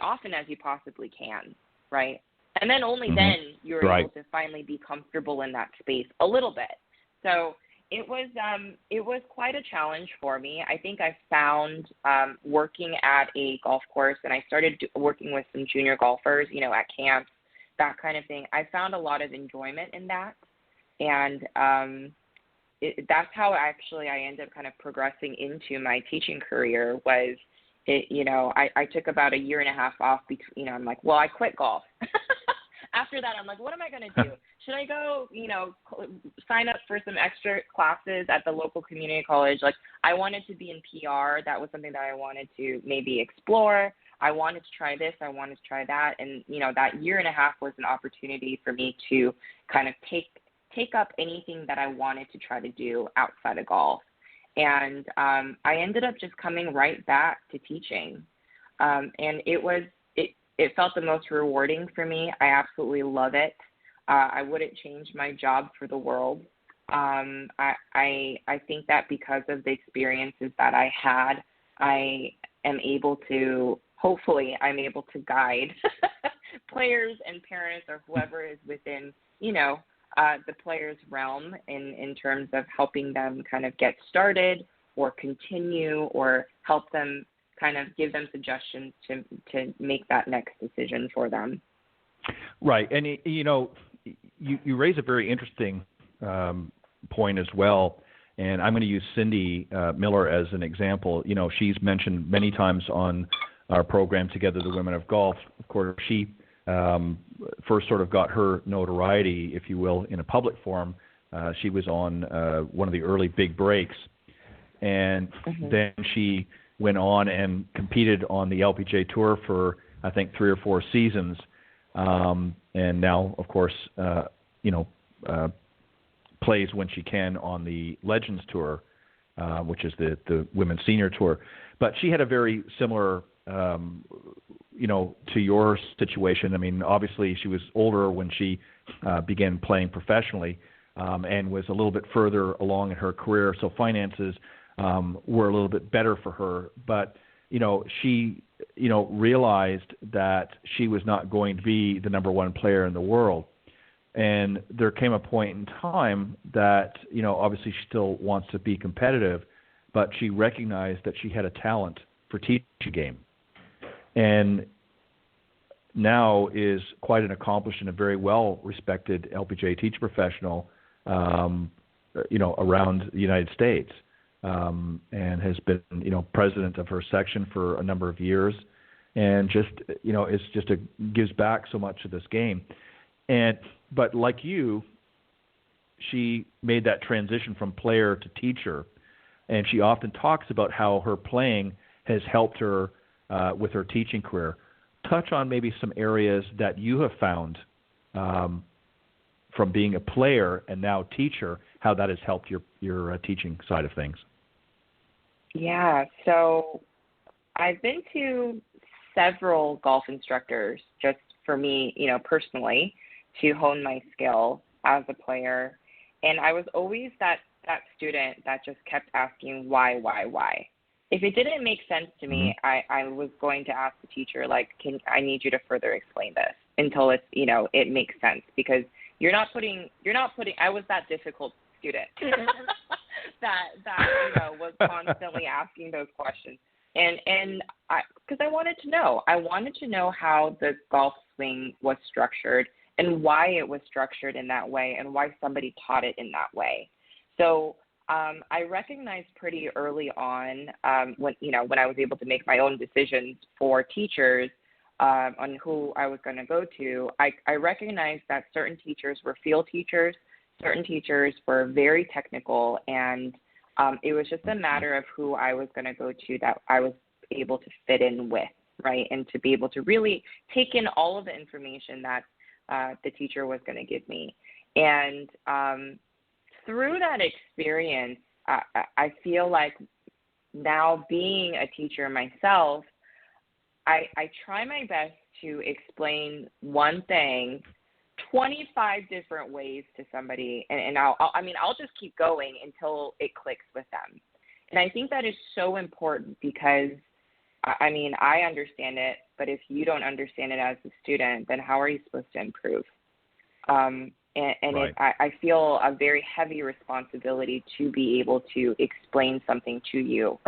often as you possibly can, right? And then only then you're able to finally be comfortable in that space a little bit. So it was quite a challenge for me. I think I found working at a golf course, and I started working with some junior golfers, at camps, that kind of thing. I found a lot of enjoyment in that, and that's how actually I ended up kind of progressing into my teaching career. I took about a year and a half off between. I'm like, well, I quit golf. After that, I'm like, what am I going to do? Should I go, sign up for some extra classes at the local community college? Like, I wanted to be in PR. That was something that I wanted to maybe explore. I wanted to try this. I wanted to try that. And, that year and a half was an opportunity for me to kind of take up anything that I wanted to try to do outside of golf. And I ended up just coming right back to teaching. And it felt the most rewarding for me. I absolutely love it. I wouldn't change my job for the world. I think that because of the experiences that I had, I'm able to guide players and parents or whoever is within, the player's realm in terms of helping them kind of get started or continue, or help them kind of give them suggestions to make that next decision for them. Right. And, you raise a very interesting point as well. And I'm going to use Cindy Miller as an example. She's mentioned many times on our program Together the Women of Golf. Of course, she first sort of got her notoriety, if you will, in a public forum. She was on one of the early big breaks. And then she went on and competed on the LPGA Tour for, I think, 3 or 4 seasons. And now, of course, plays when she can on the Legends Tour, which is the Women's Senior Tour. But she had a very similar, to your situation. I mean, obviously she was older when she began playing professionally, and was a little bit further along in her career. So finances were a little bit better for her. But, she, realized that she was not going to be the number one player in the world. And there came a point in time that, obviously she still wants to be competitive, but she recognized that she had a talent for teaching the game. And now is quite an accomplished and a very well-respected LPGA teacher professional, around the United States, and has been, president of her section for a number of years, and just, gives back so much to this game. But like you, she made that transition from player to teacher, and she often talks about how her playing has helped her with her teaching career. Touch on maybe some areas that you have found from being a player and now teacher, how that has helped your teaching side of things. Yeah, so I've been to several golf instructors just for me, personally, to hone my skill as a player. And I was always that student that just kept asking why. If it didn't make sense to me, I was going to ask the teacher, like, I need you to further explain this until it's, it makes sense, because you're not putting, I was that difficult student that was constantly asking those questions. And because I wanted to know how the golf swing was structured and why it was structured in that way and why somebody taught it in that way. So I recognized pretty early on when I was able to make my own decisions for teachers on who I was going to go to, I recognized that certain teachers were field teachers, certain teachers were very technical, and It was just a matter of who I was going to go to that I was able to fit in with, right? And to be able to really take in all of the information that the teacher was going to give me. And through that experience, I feel like now being a teacher myself, I try my best to explain one thing 25 different ways to somebody, and I'll just keep going until it clicks with them. And I think that is so important because, I mean, I understand it, but if you don't understand it as a student, then how are you supposed to improve? Right. I feel a very heavy responsibility to be able to explain something to you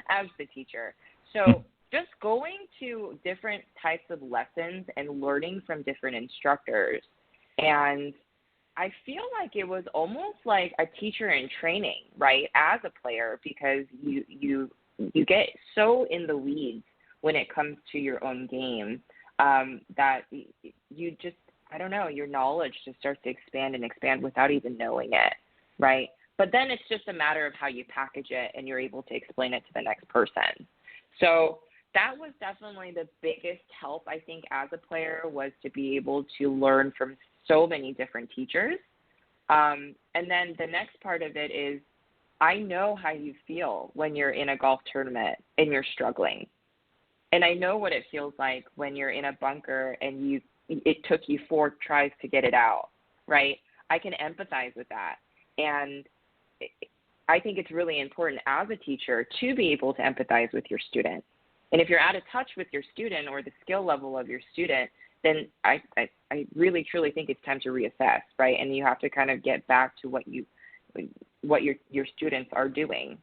as the teacher. So just going to different types of lessons and learning from different instructors. And I feel like it was almost like a teacher in training, right, as a player, because you get so in the weeds when it comes to your own game that you just, I don't know, your knowledge just starts to expand and expand without even knowing it, right? But then it's just a matter of how you package it and you're able to explain it to the next person. So that was definitely the biggest help, I think, as a player, was to be able to learn from so many different teachers. And then the next part of it is I know how you feel when you're in a golf tournament and you're struggling. And I know what it feels like when you're in a bunker and it took you 4 tries to get it out, right? I can empathize with that. And I think it's really important as a teacher to be able to empathize with your student. And if you're out of touch with your student or the skill level of your student, then I really, truly think it's time to reassess, right? And you have to kind of get back to what your students are doing.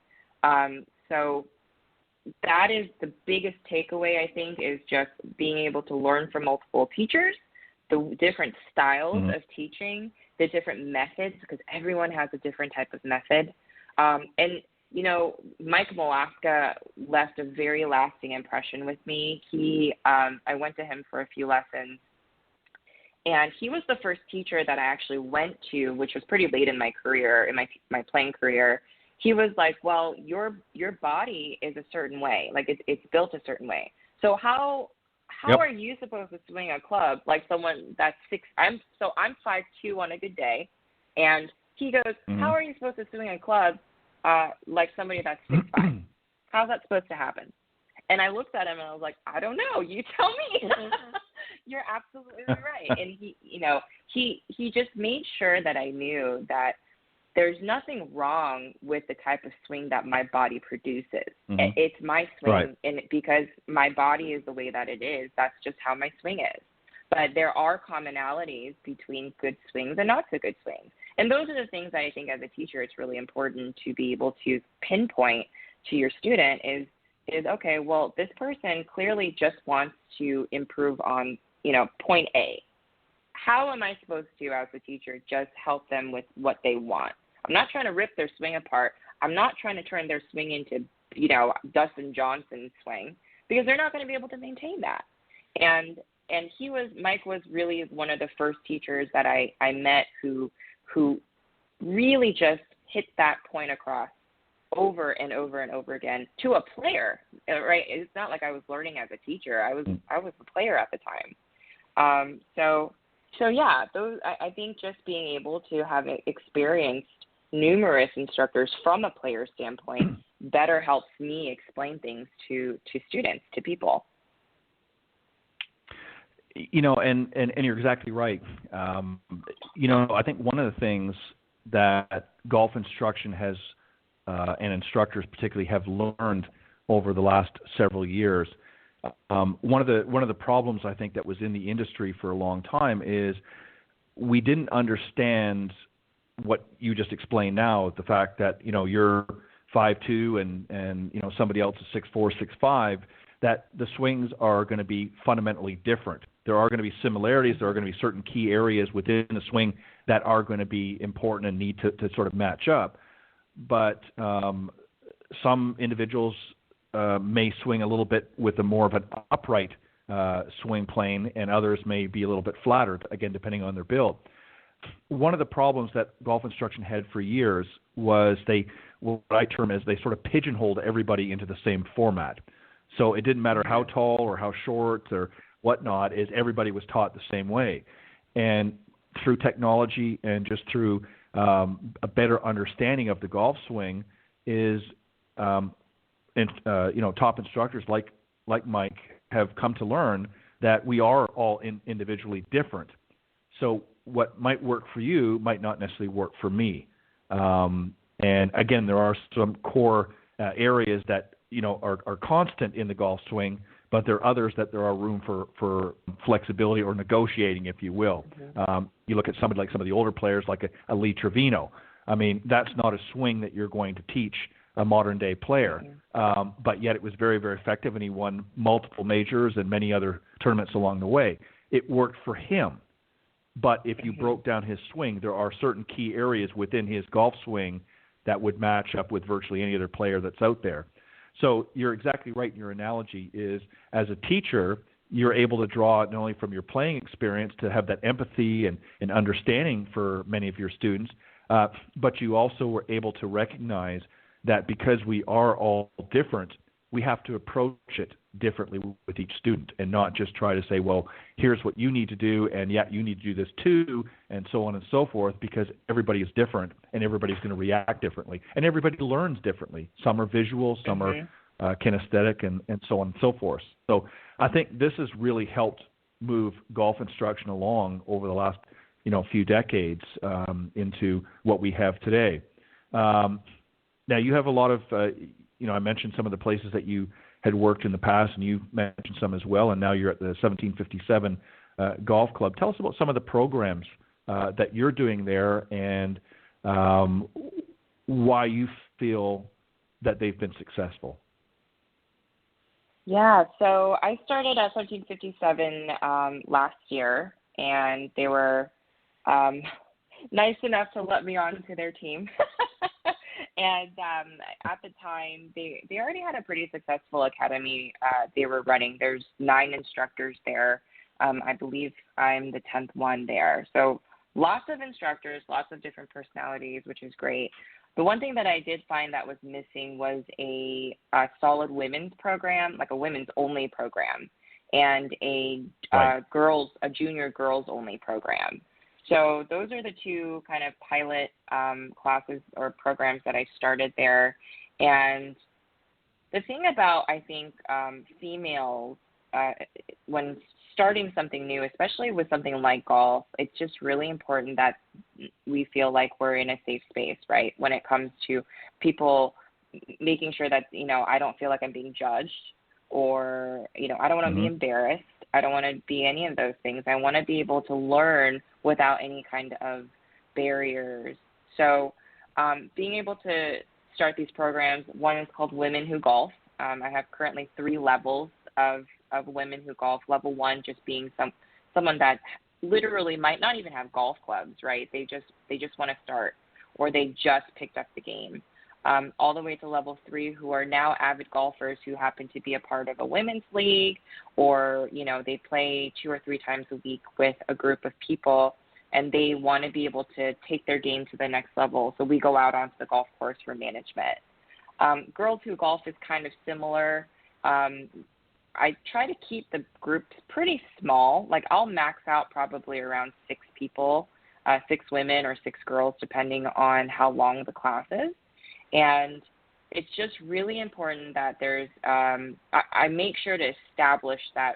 So that is the biggest takeaway, I think, is just being able to learn from multiple teachers, the different styles of teaching, the different methods, because everyone has a different type of method. And you know, Mike Molaska left a very lasting impression with me. I went to him for a few lessons, and he was the first teacher that I actually went to, which was pretty late in my career, in my playing career. He was like, well, your body is a certain way, like it's built a certain way. So how are you supposed to swing a club like someone that's 6? I'm 5'2" on a good day, and he goes, how are you supposed to swing a club like somebody that's 6'5"? How's that supposed to happen? And I looked at him and I was like, I don't know. You tell me. You're absolutely right. And he just made sure that I knew that there's nothing wrong with the type of swing that my body produces. It's my swing, right. And because my body is the way that it is, that's just how my swing is. But there are commonalities between good swings and not so good swings. And those are the things that I think as a teacher it's really important to be able to pinpoint to your student is okay, well, this person clearly just wants to improve on, point A. How am I supposed to, as a teacher, just help them with what they want? I'm not trying to rip their swing apart. I'm not trying to turn their swing into, Dustin Johnson's swing, because they're not going to be able to maintain that. And Mike was really one of the first teachers that I met who really just hit that point across over and over and over again to a player, right? It's not like I was learning as a teacher. I was a player at the time. So yeah, I think just being able to have experienced numerous instructors from a player standpoint better helps me explain things to students, to people. And you're exactly right. I think one of the things that golf instruction has, and instructors particularly, have learned over the last several years, one of the problems I think that was in the industry for a long time is we didn't understand what you just explained now, the fact that you're 5'2" and somebody else is 6'4", 6'5", that the swings are going to be fundamentally different. There are going to be similarities. There are going to be certain key areas within the swing that are going to be important and need to sort of match up. But some individuals may swing a little bit with a more of an upright swing plane, and others may be a little bit flatter, again, depending on their build. one of the problems that golf instruction had for years was what I term as they sort of pigeonholed everybody into the same format. So it didn't matter how tall or how short or whatnot, is everybody was taught the same way. And through technology and just through a better understanding of the golf swing is, top instructors like Mike have come to learn that we are all individually different. So what might work for you might not necessarily work for me. And again, there are some core areas that are constant in the golf swing, but there are others that there are room for flexibility or negotiating, if you will. You look at somebody like some of the older players, like a Lee Trevino. I mean, that's not a swing that you're going to teach a modern-day player, but yet it was very, very effective, and he won multiple majors and many other tournaments along the way. It worked for him, but if you broke down his swing, there are certain key areas within his golf swing that would match up with virtually any other player that's out there. So you're exactly right in your analogy is, as a teacher, you're able to draw not only from your playing experience to have that empathy and understanding for many of your students, but you also were able to recognize that because we are all different, we have to approach it differently with each student and not just try to say, well, here's what you need to do, and yet you need to do this too, and so on and so forth, because everybody is different and everybody's going to react differently. And everybody learns differently. Some are visual, some are kinesthetic, and so on and so forth. So I think this has really helped move golf instruction along over the last few decades into what we have today. Now, you have a lot of, I mentioned some of the places that you had worked in the past, and you mentioned some as well, and now you're at the 1757 Golf Club. Tell us about some of the programs that you're doing there and why you feel that they've been successful. Yeah, so I started at 1757 last year, and they were nice enough to let me on to their team. And at the time, they already had a pretty successful academy they were running. There's 9 instructors there. I believe I'm the 10th one there. So lots of instructors, lots of different personalities, which is great. The one thing that I did find that was missing was a solid women's program, like a women's only program, and a junior girls only program. So those are the 2 kind of pilot classes or programs that I started there. And the thing about, I think, females, when starting something new, especially with something like golf, it's just really important that we feel like we're in a safe space, right? When it comes to people making sure that, I don't feel like I'm being judged or, I don't want to be embarrassed. I don't want to be any of those things. I want to be able to learn without any kind of barriers. So being able to start these programs, one is called Women Who Golf. I have currently 3 levels of Women Who Golf. Level 1 just being someone that literally might not even have golf clubs, right? They just want to start, or they just picked up the game. All the way to level 3 who are now avid golfers who happen to be a part of a women's league, or, they play 2 or 3 times a week with a group of people and they want to be able to take their game to the next level. So we go out onto the golf course for management. Girls Who Golf is kind of similar. I try to keep the groups pretty small. Like I'll max out probably around 6 people, 6 women or 6 girls, depending on how long the class is. And it's just really important that there's I make sure to establish that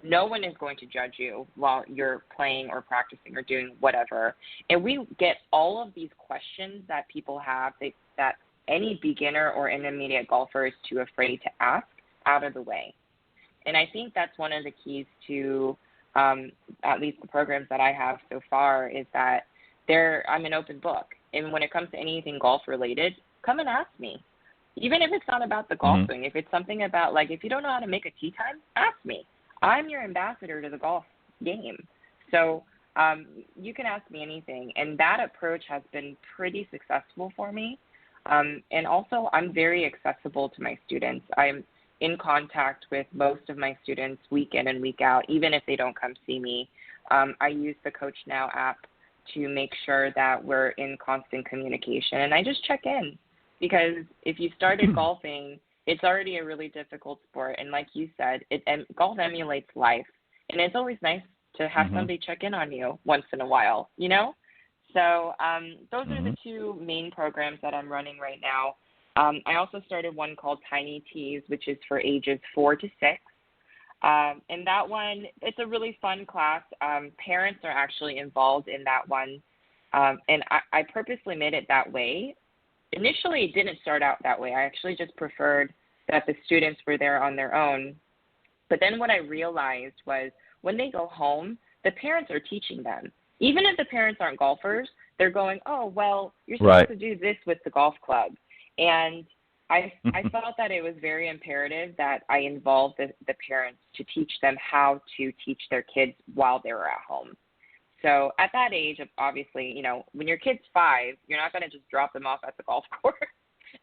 no one is going to judge you while you're playing or practicing or doing whatever. And we get all of these questions that people have that any beginner or intermediate golfer is too afraid to ask out of the way. And I think that's one of the keys to at least the programs that I have so far is that I'm an open book. And when it comes to anything golf related, come and ask me. Even if it's not about the golf swing, if it's something about, like, if you don't know how to make a tee time, ask me. I'm your ambassador to the golf game. So you can ask me anything. And that approach has been pretty successful for me. And also, I'm very accessible to my students. I'm in contact with most of my students week in and week out, even if they don't come see me. I use the Coach Now app to make sure that we're in constant communication. And I just check in because if you started golfing, it's already a really difficult sport. And like you said, golf emulates life. And it's always nice to have somebody check in on you once in a while, you know? So those are the two main programs that I'm running right now. I also started one called Tiny Tees, which is for ages 4 to 6. And that one, it's a really fun class. Parents are actually involved in that one. And I purposely made it that way. Initially, it didn't start out that way. I actually just preferred that the students were there on their own. But then what I realized was when they go home, the parents are teaching them. Even if the parents aren't golfers, they're going, oh, well, you're supposed to do this with the golf club. And I felt that it was very imperative that I involve the parents to teach them how to teach their kids while they were at home. So at that age, obviously, you know, when your kid's 5, you're not going to just drop them off at the golf course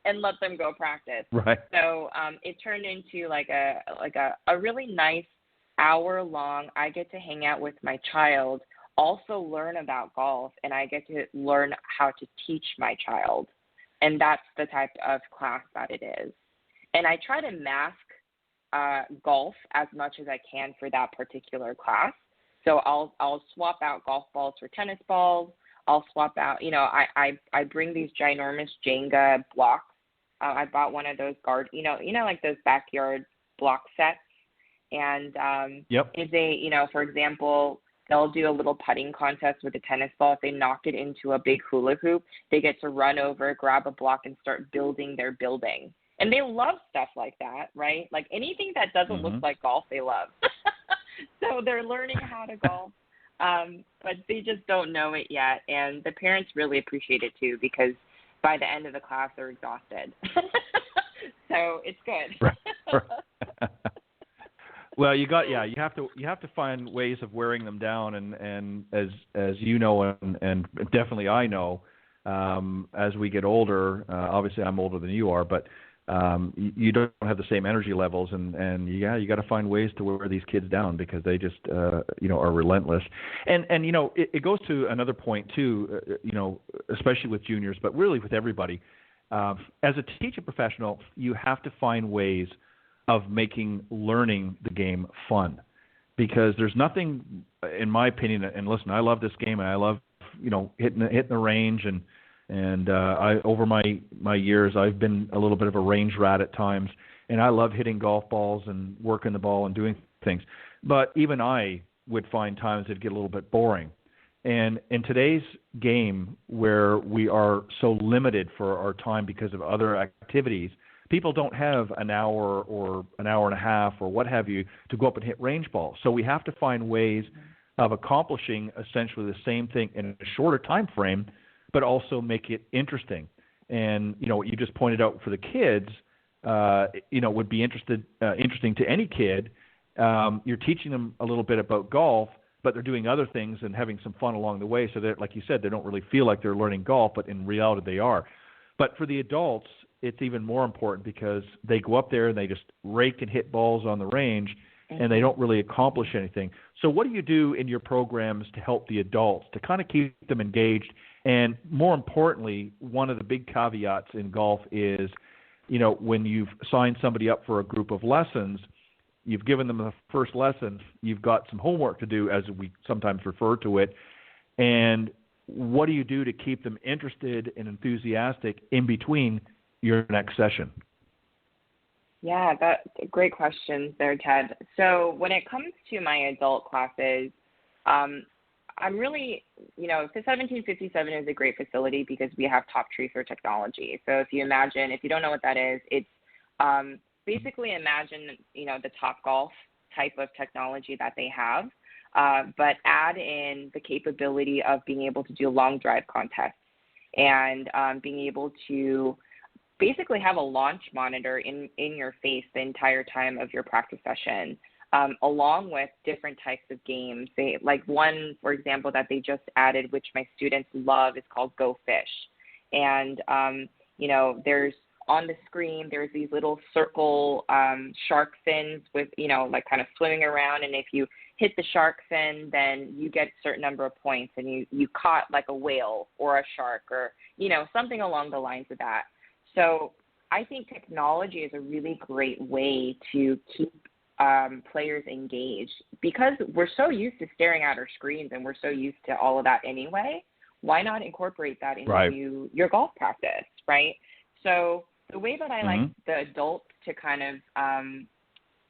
and let them go practice. Right. So it turned into like a really nice hour-long, I get to hang out with my child, also learn about golf, and I get to learn how to teach my child. And that's the type of class that it is. And I try to mask golf as much as I can for that particular class. So I'll swap out golf balls for tennis balls. I'll swap out, you know, I bring these ginormous Jenga blocks. I bought one of those like those backyard block sets. And you know, for example, they'll do a little putting contest with a tennis ball. If they knocked it into a big hula hoop, they get to run over, grab a block, and start building their building. And they love stuff like that, right? Like anything that doesn't look like golf, they love. So they're learning how to golf, but they just don't know it yet. And the parents really appreciate it too, because by the end of the class, they're exhausted. So it's good. Right. Well, you have to find ways of wearing them down, and as you know, and definitely I know, as we get older, obviously I'm older than you are, but you don't have the same energy levels, and you got to find ways to wear these kids down because they just are relentless, and it goes to another point too, especially with juniors, but really with everybody. As a teaching professional, you have to find ways of making learning the game fun, because there's nothing, in my opinion, and listen, I love this game and I love, hitting the range, and I, over my years, I've been a little bit of a range rat at times, and I love hitting golf balls and working the ball and doing things. But even I would find times it'd get a little bit boring. And in today's game, where we are so limited for our time because of other activities, people don't have an hour or an hour and a half or what have you to go up and hit range balls. So we have to find ways of accomplishing essentially the same thing in a shorter time frame, but also make it interesting. And what you just pointed out for the kids, would be interesting to any kid. You're teaching them a little bit about golf, but they're doing other things and having some fun along the way. So that, like you said, they don't really feel like they're learning golf, but in reality they are. But for the adults, it's even more important because they go up there and they just rake and hit balls on the range, and they don't really accomplish anything. So what do you do in your programs to help the adults to kind of keep them engaged? And more importantly, one of the big caveats in golf is, when you've signed somebody up for a group of lessons, you've given them the first lesson, you've got some homework to do, as we sometimes refer to it. And what do you do to keep them interested and enthusiastic in between your next session? Yeah, that's a great question there, Ted. So when it comes to my adult classes, I'm really, the 1757 is a great facility because we have top tracer technology. So if you don't know what that is, it's basically imagine, the Top Golf type of technology that they have, but add in the capability of being able to do long drive contests and being able to basically have a launch monitor in your face the entire time of your practice session, along with different types of games. They, like one, for example, that they just added, which my students love, is called Go Fish. And, there's on the screen, there's these little circle shark fins with, kind of swimming around. And if you hit the shark fin, then you get a certain number of points, and you caught like a whale or a shark or, something along the lines of that. So I think technology is a really great way to keep players engaged, because we're so used to staring at our screens and we're so used to all of that anyway. Why not incorporate that into your golf practice, right? So the way that I like the adults to kind of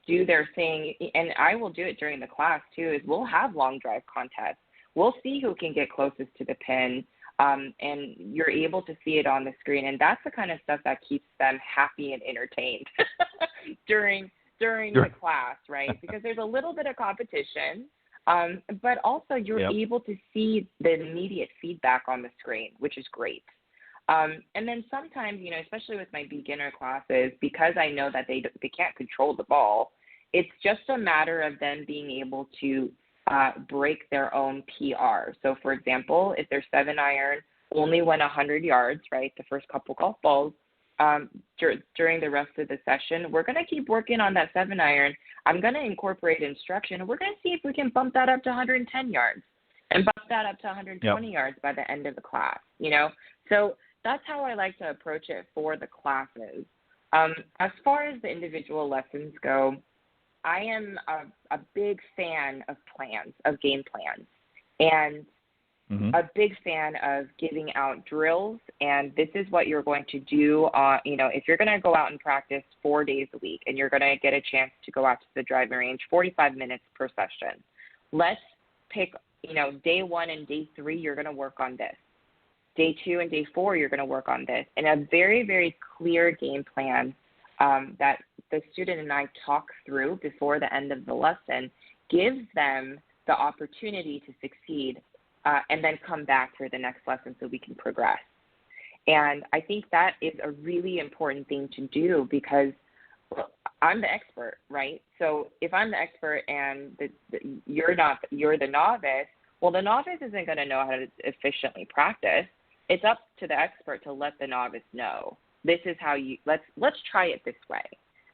do their thing, and I will do it during the class too, is we'll have long drive contests. We'll see who can get closest to the pin, and you're able to see it on the screen. And that's the kind of stuff that keeps them happy and entertained during the class, right? Because there's a little bit of competition, but also you're able to see the immediate feedback on the screen, which is great. And then sometimes, especially with my beginner classes, because I know that they can't control the ball, it's just a matter of them being able to break their own PR. So, for example, if their 7-iron only went 100 yards, right, the first couple golf balls, during the rest of the session, we're going to keep working on that 7-iron. I'm going to incorporate instruction, and we're going to see if we can bump that up to 110 yards and bump that up to 120 yards by the end of the class, So that's how I like to approach it for the classes. As far as the individual lessons go, I am a big fan of plans, of game plans, and a big fan of giving out drills. And this is what you're going to do. If you're going to go out and practice 4 days a week and you're going to get a chance to go out to the driving range 45 minutes per session, let's pick, day 1 and day 3, you're going to work on this. Day 2 and day 4, you're going to work on this. And a very, very clear game plan that the student and I talk through before the end of the lesson gives them the opportunity to succeed and then come back for the next lesson so we can progress. And I think that is a really important thing to do, because I'm the expert, right? So if I'm the expert and you're the novice, well, the novice isn't going to know how to efficiently practice. It's up to the expert to let the novice know, this is how let's try it this way.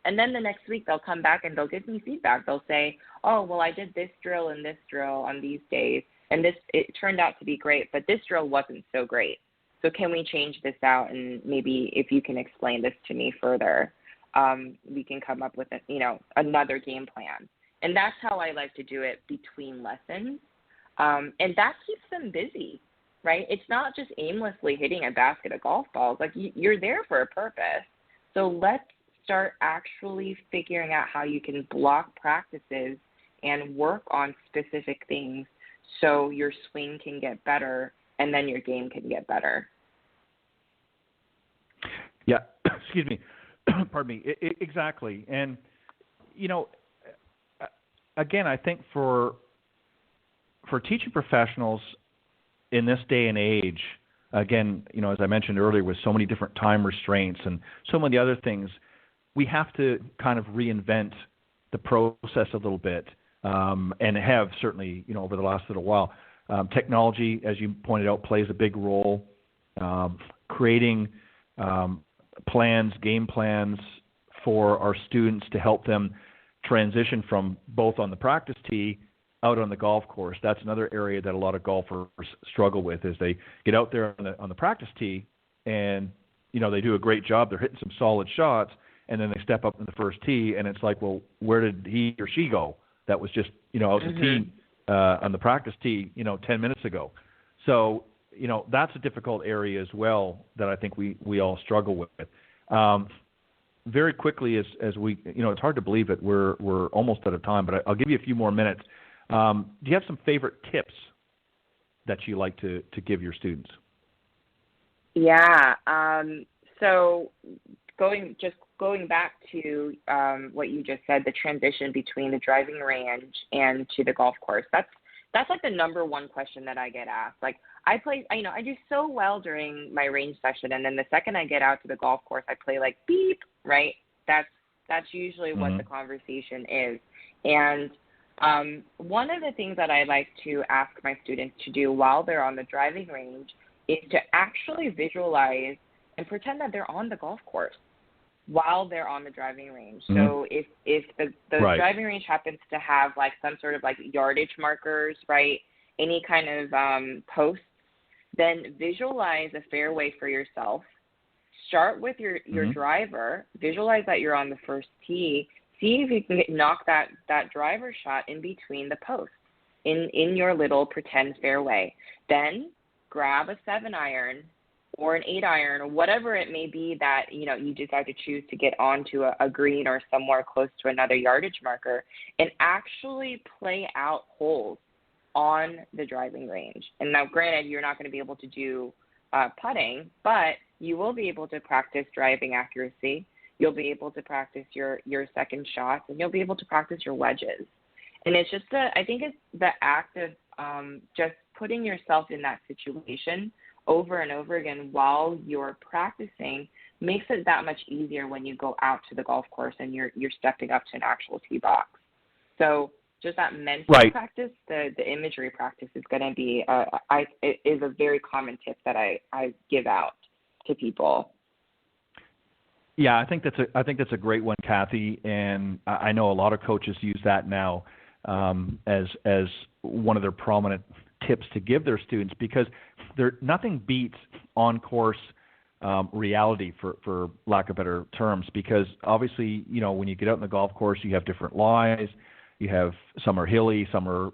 And then the next week they'll come back and they'll give me feedback. They'll say, oh, well, I did this drill and this drill on these days, and it turned out to be great, but this drill wasn't so great. So can we change this out? And maybe if you can explain this to me further, we can come up with another game plan. And that's how I like to do it between lessons. And that keeps them busy, right? It's not just aimlessly hitting a basket of golf balls. Like, you're there for a purpose. So let's start actually figuring out how you can block practices and work on specific things so your swing can get better and then your game can get better. Yeah, excuse me. Pardon me. Exactly. And, again, I think for teaching professionals in this day and age, again, as I mentioned earlier, with so many different time restraints and so many other things, we have to kind of reinvent the process a little bit, and have certainly, over the last little while. Technology, as you pointed out, plays a big role. Creating plans, game plans for our students to help them transition from both on the practice tee out on the golf course. That's another area that a lot of golfers struggle with, is they get out there on the practice tee and, they do a great job. They're hitting some solid shots, and then they step up in the first tee, and it's like, well, where did he or she go? That was just, out the tee on the practice tee, 10 minutes ago. So, that's a difficult area as well that I think we all struggle with. Very quickly, as we, it's hard to believe it. We're almost out of time, but I'll give you a few more minutes. Do you have some favorite tips that you like to give your students? Yeah. So going back to what you just said, the transition between the driving range and to the golf course. That's like the number one question that I get asked. Like, I do so well during my range session, and then the second I get out to the golf course, I play like beep, right? That's usually what the conversation is. And one of the things that I like to ask my students to do while they're on the driving range is to actually visualize and pretend that they're on the golf course. while they're on the driving range. Mm-hmm. So if the driving range happens to have like some sort of like yardage markers, right, any kind of posts, then visualize a fairway for yourself. Start with your driver. Visualize that you're on the first tee. See if you can knock that driver shot in between the posts in your little pretend fairway. Then grab a 7-iron or an 8-iron or whatever it may be that you decide to choose to get onto a green or somewhere close to another yardage marker, and actually play out holes on the driving range. And now, granted, you're not going to be able to do putting, but you will be able to practice driving accuracy. You'll be able to practice your second shots, and you'll be able to practice your wedges. And it's just I think it's the act of just putting yourself in that situation over and over again while you're practicing makes it that much easier when you go out to the golf course and you're stepping up to an actual tee box. So just that mental practice, the imagery practice is going to be is a very common tip that I give out to people. Yeah, I think that's a great one, Cathy, and I know a lot of coaches use that now as one of their prominent tips to give their students, because nothing beats on-course reality, for lack of better terms, because obviously, when you get out in the golf course, you have different lies. You have some are hilly, some are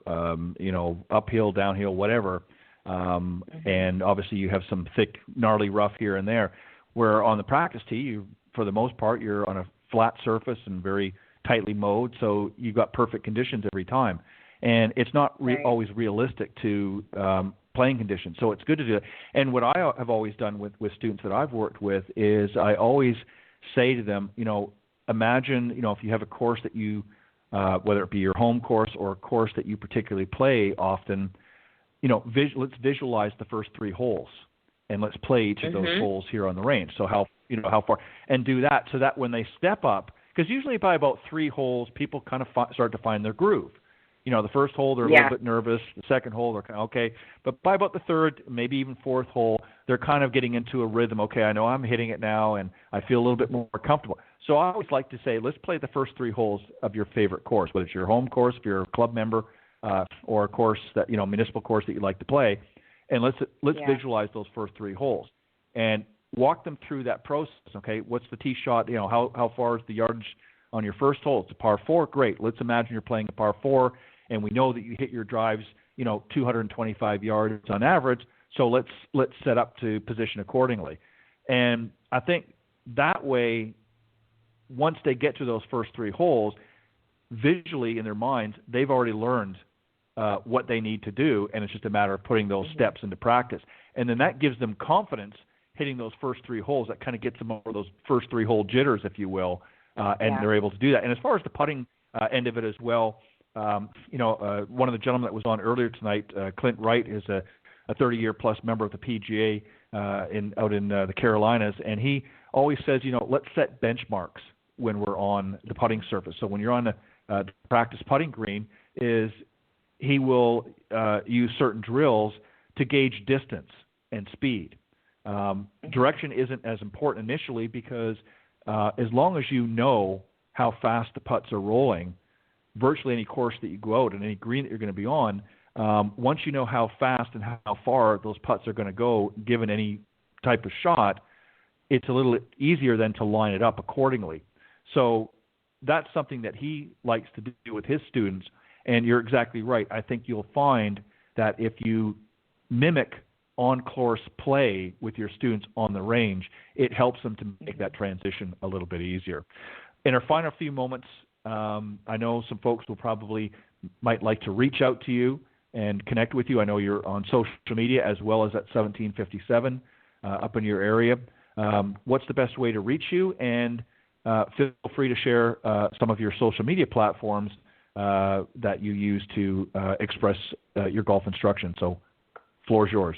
uphill, downhill, whatever, and obviously you have some thick, gnarly rough here and there. Where on the practice tee, for the most part, you're on a flat surface and very tightly mowed, so you've got perfect conditions every time. And it's not always realistic to playing conditions, so it's good to do it. And what I have always done with students that I've worked with is I always say to them, imagine, if you have a course that you, whether it be your home course or a course that you particularly play often, let's visualize the first 3 holes, and let's play each of those holes here on the range. So how far, and do that so that when they step up, because usually by about 3 holes, people kind of start to find their groove. The first hole, they're a little bit nervous. The second hole, they're kind of okay. But by about the 3rd, maybe even 4th hole, they're kind of getting into a rhythm. Okay, I know I'm hitting it now, and I feel a little bit more comfortable. So I always like to say, let's play the first 3 holes of your favorite course, whether it's your home course, if you're a club member, or a course that, municipal course that you like to play. And let's visualize those first 3 holes and walk them through that process. Okay, what's the tee shot? How far is the yardage on your first hole? It's a par 4. Great. Let's imagine you're playing a par 4, and we know that you hit your drives, 225 yards on average. So let's set up to position accordingly. And I think that way, once they get to those first 3 holes, visually in their minds, they've already learned what they need to do, and it's just a matter of putting those steps into practice. And then that gives them confidence hitting those first 3 holes. That kind of gets them over those first 3 hole jitters, if you will, and they're able to do that. And as far as the putting end of it as well, one of the gentlemen that was on earlier tonight, Clint Wright, is a 30-year plus member of the PGA out in the Carolinas, and he always says, let's set benchmarks when we're on the putting surface. So when you're on the practice putting green, he will use certain drills to gauge distance and speed. Direction isn't as important initially because as long as you know how fast the putts are rolling, virtually any course that you go out and any green that you're going to be on, once you know how fast and how far those putts are going to go given any type of shot, it's a little easier then to line it up accordingly. So that's something that he likes to do with his students, and you're exactly right. I think you'll find that if you mimic on-course play with your students on the range, it helps them to make that transition a little bit easier. In our final few moments, I know some folks might like to reach out to you and connect with you. I know you're on social media as well as at 1757 up in your area. What's the best way to reach you? And feel free to share some of your social media platforms that you use to express your golf instruction. So, floor is yours.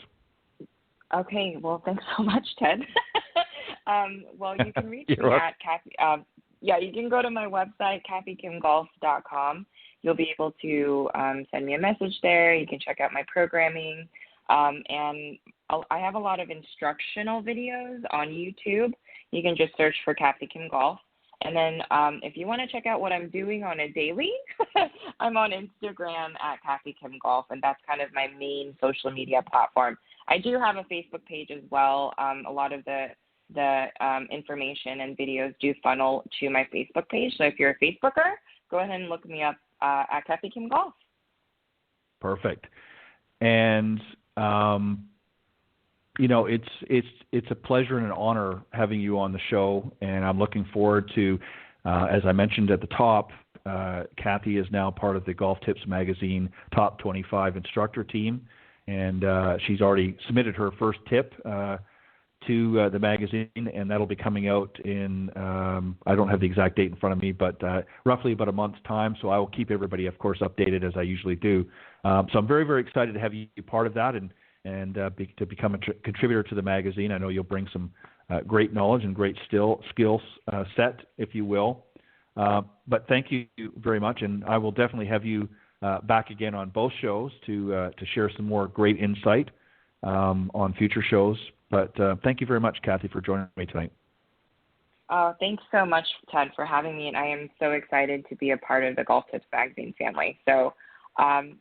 Okay. Well, thanks so much, Ted. Well, you can reach me at Cathy. You can go to my website, cathykimgolf.com. You'll be able to send me a message there. You can check out my programming. And I have a lot of instructional videos on YouTube. You can just search for Cathy Kim Golf. And then if you want to check out what I'm doing on a daily, I'm on Instagram at Cathy Kim Golf, and that's kind of my main social media platform. I do have a Facebook page as well. A lot of the information and videos do funnel to my Facebook page. So if you're a Facebooker, go ahead and look me up at Cathy Kim Golf. Perfect. And it's a pleasure and an honor having you on the show, and I'm looking forward to, as I mentioned at the top, Cathy is now part of the Golf Tips Magazine Top 25 instructor team, and she's already submitted her first tip to the magazine, and that'll be coming out in, I don't have the exact date in front of me, but roughly about a month's time, so I will keep everybody, of course, updated as I usually do. So I'm very, very excited to have you part of that and to become a contributor to the magazine. I know you'll bring some great knowledge and great skills set, if you will. But thank you very much, and I will definitely have you back again on both shows to share some more great insight on future shows. But thank you very much, Cathy, for joining me tonight. Thanks so much, Ted, for having me, and I am so excited to be a part of the Golf Tips Magazine family. So, I'm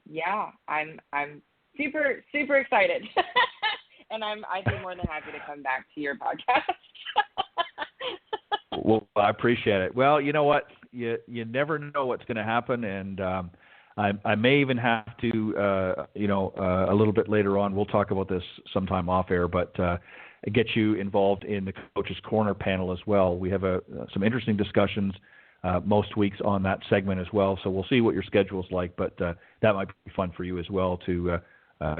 super, super excited, and I'd be more than happy to come back to your podcast. Well, I appreciate it. Well, you know what? You never know what's going to happen, and I may even have to, a little bit later on, we'll talk about this sometime off air, but get you involved in the Coach's Corner panel as well. We have some interesting discussions most weeks on that segment as well, so we'll see what your schedule's like, but that might be fun for you as well to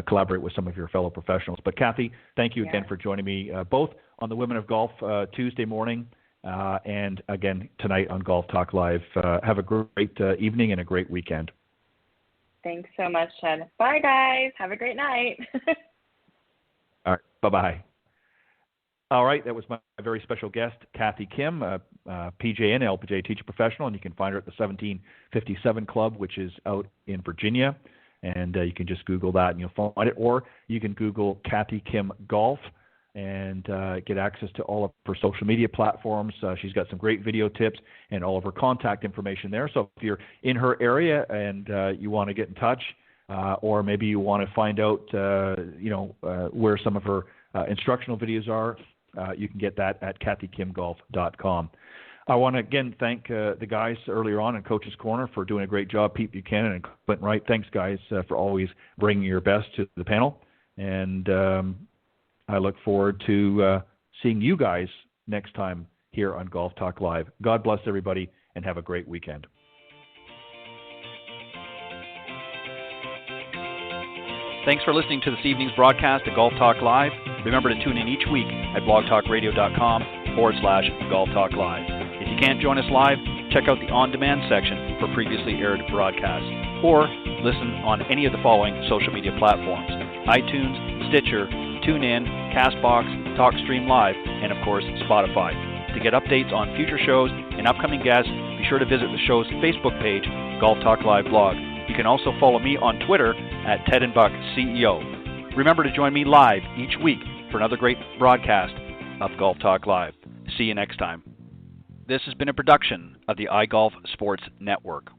collaborate with some of your fellow professionals. But Cathy, thank you again for joining me, both on the Women of Golf Tuesday morning and again tonight on Golf Talk Live. Have a great evening and a great weekend. Thanks so much, Ted. Bye, guys. Have a great night. All right. Bye-bye. All right. That was my very special guest, Cathy Kim, PGA and LPGA teacher professional, and you can find her at the 1757 Club, which is out in Virginia. And you can just Google that and you'll find it. Or you can Google Cathy Kim Golf and get access to all of her social media platforms. She's got some great video tips and all of her contact information there. So if you're in her area and you want to get in touch, or maybe you want to find out, where some of her instructional videos are, you can get that at cathykimgolf.com. I want to again thank the guys earlier on in Coach's Corner for doing a great job, Pete Buchanan and Clinton Wright. Thanks, guys, for always bringing your best to the panel. And I look forward to seeing you guys next time here on Golf Talk Live. God bless everybody, and have a great weekend. Thanks for listening to this evening's broadcast of Golf Talk Live. Remember to tune in each week at blogtalkradio.com/Golf Talk Live. If you can't join us live, check out the on-demand section for previously aired broadcasts, or listen on any of the following social media platforms: iTunes, Stitcher, TuneIn, CastBox, TalkStream Live, and of course, Spotify. To get updates on future shows and upcoming guests, be sure to visit the show's Facebook page, Golf Talk Live Blog. You can also follow me on Twitter at Ted and Buck CEO. Remember to join me live each week for another great broadcast of Golf Talk Live. See you next time. This has been a production of the iGolf Sports Network.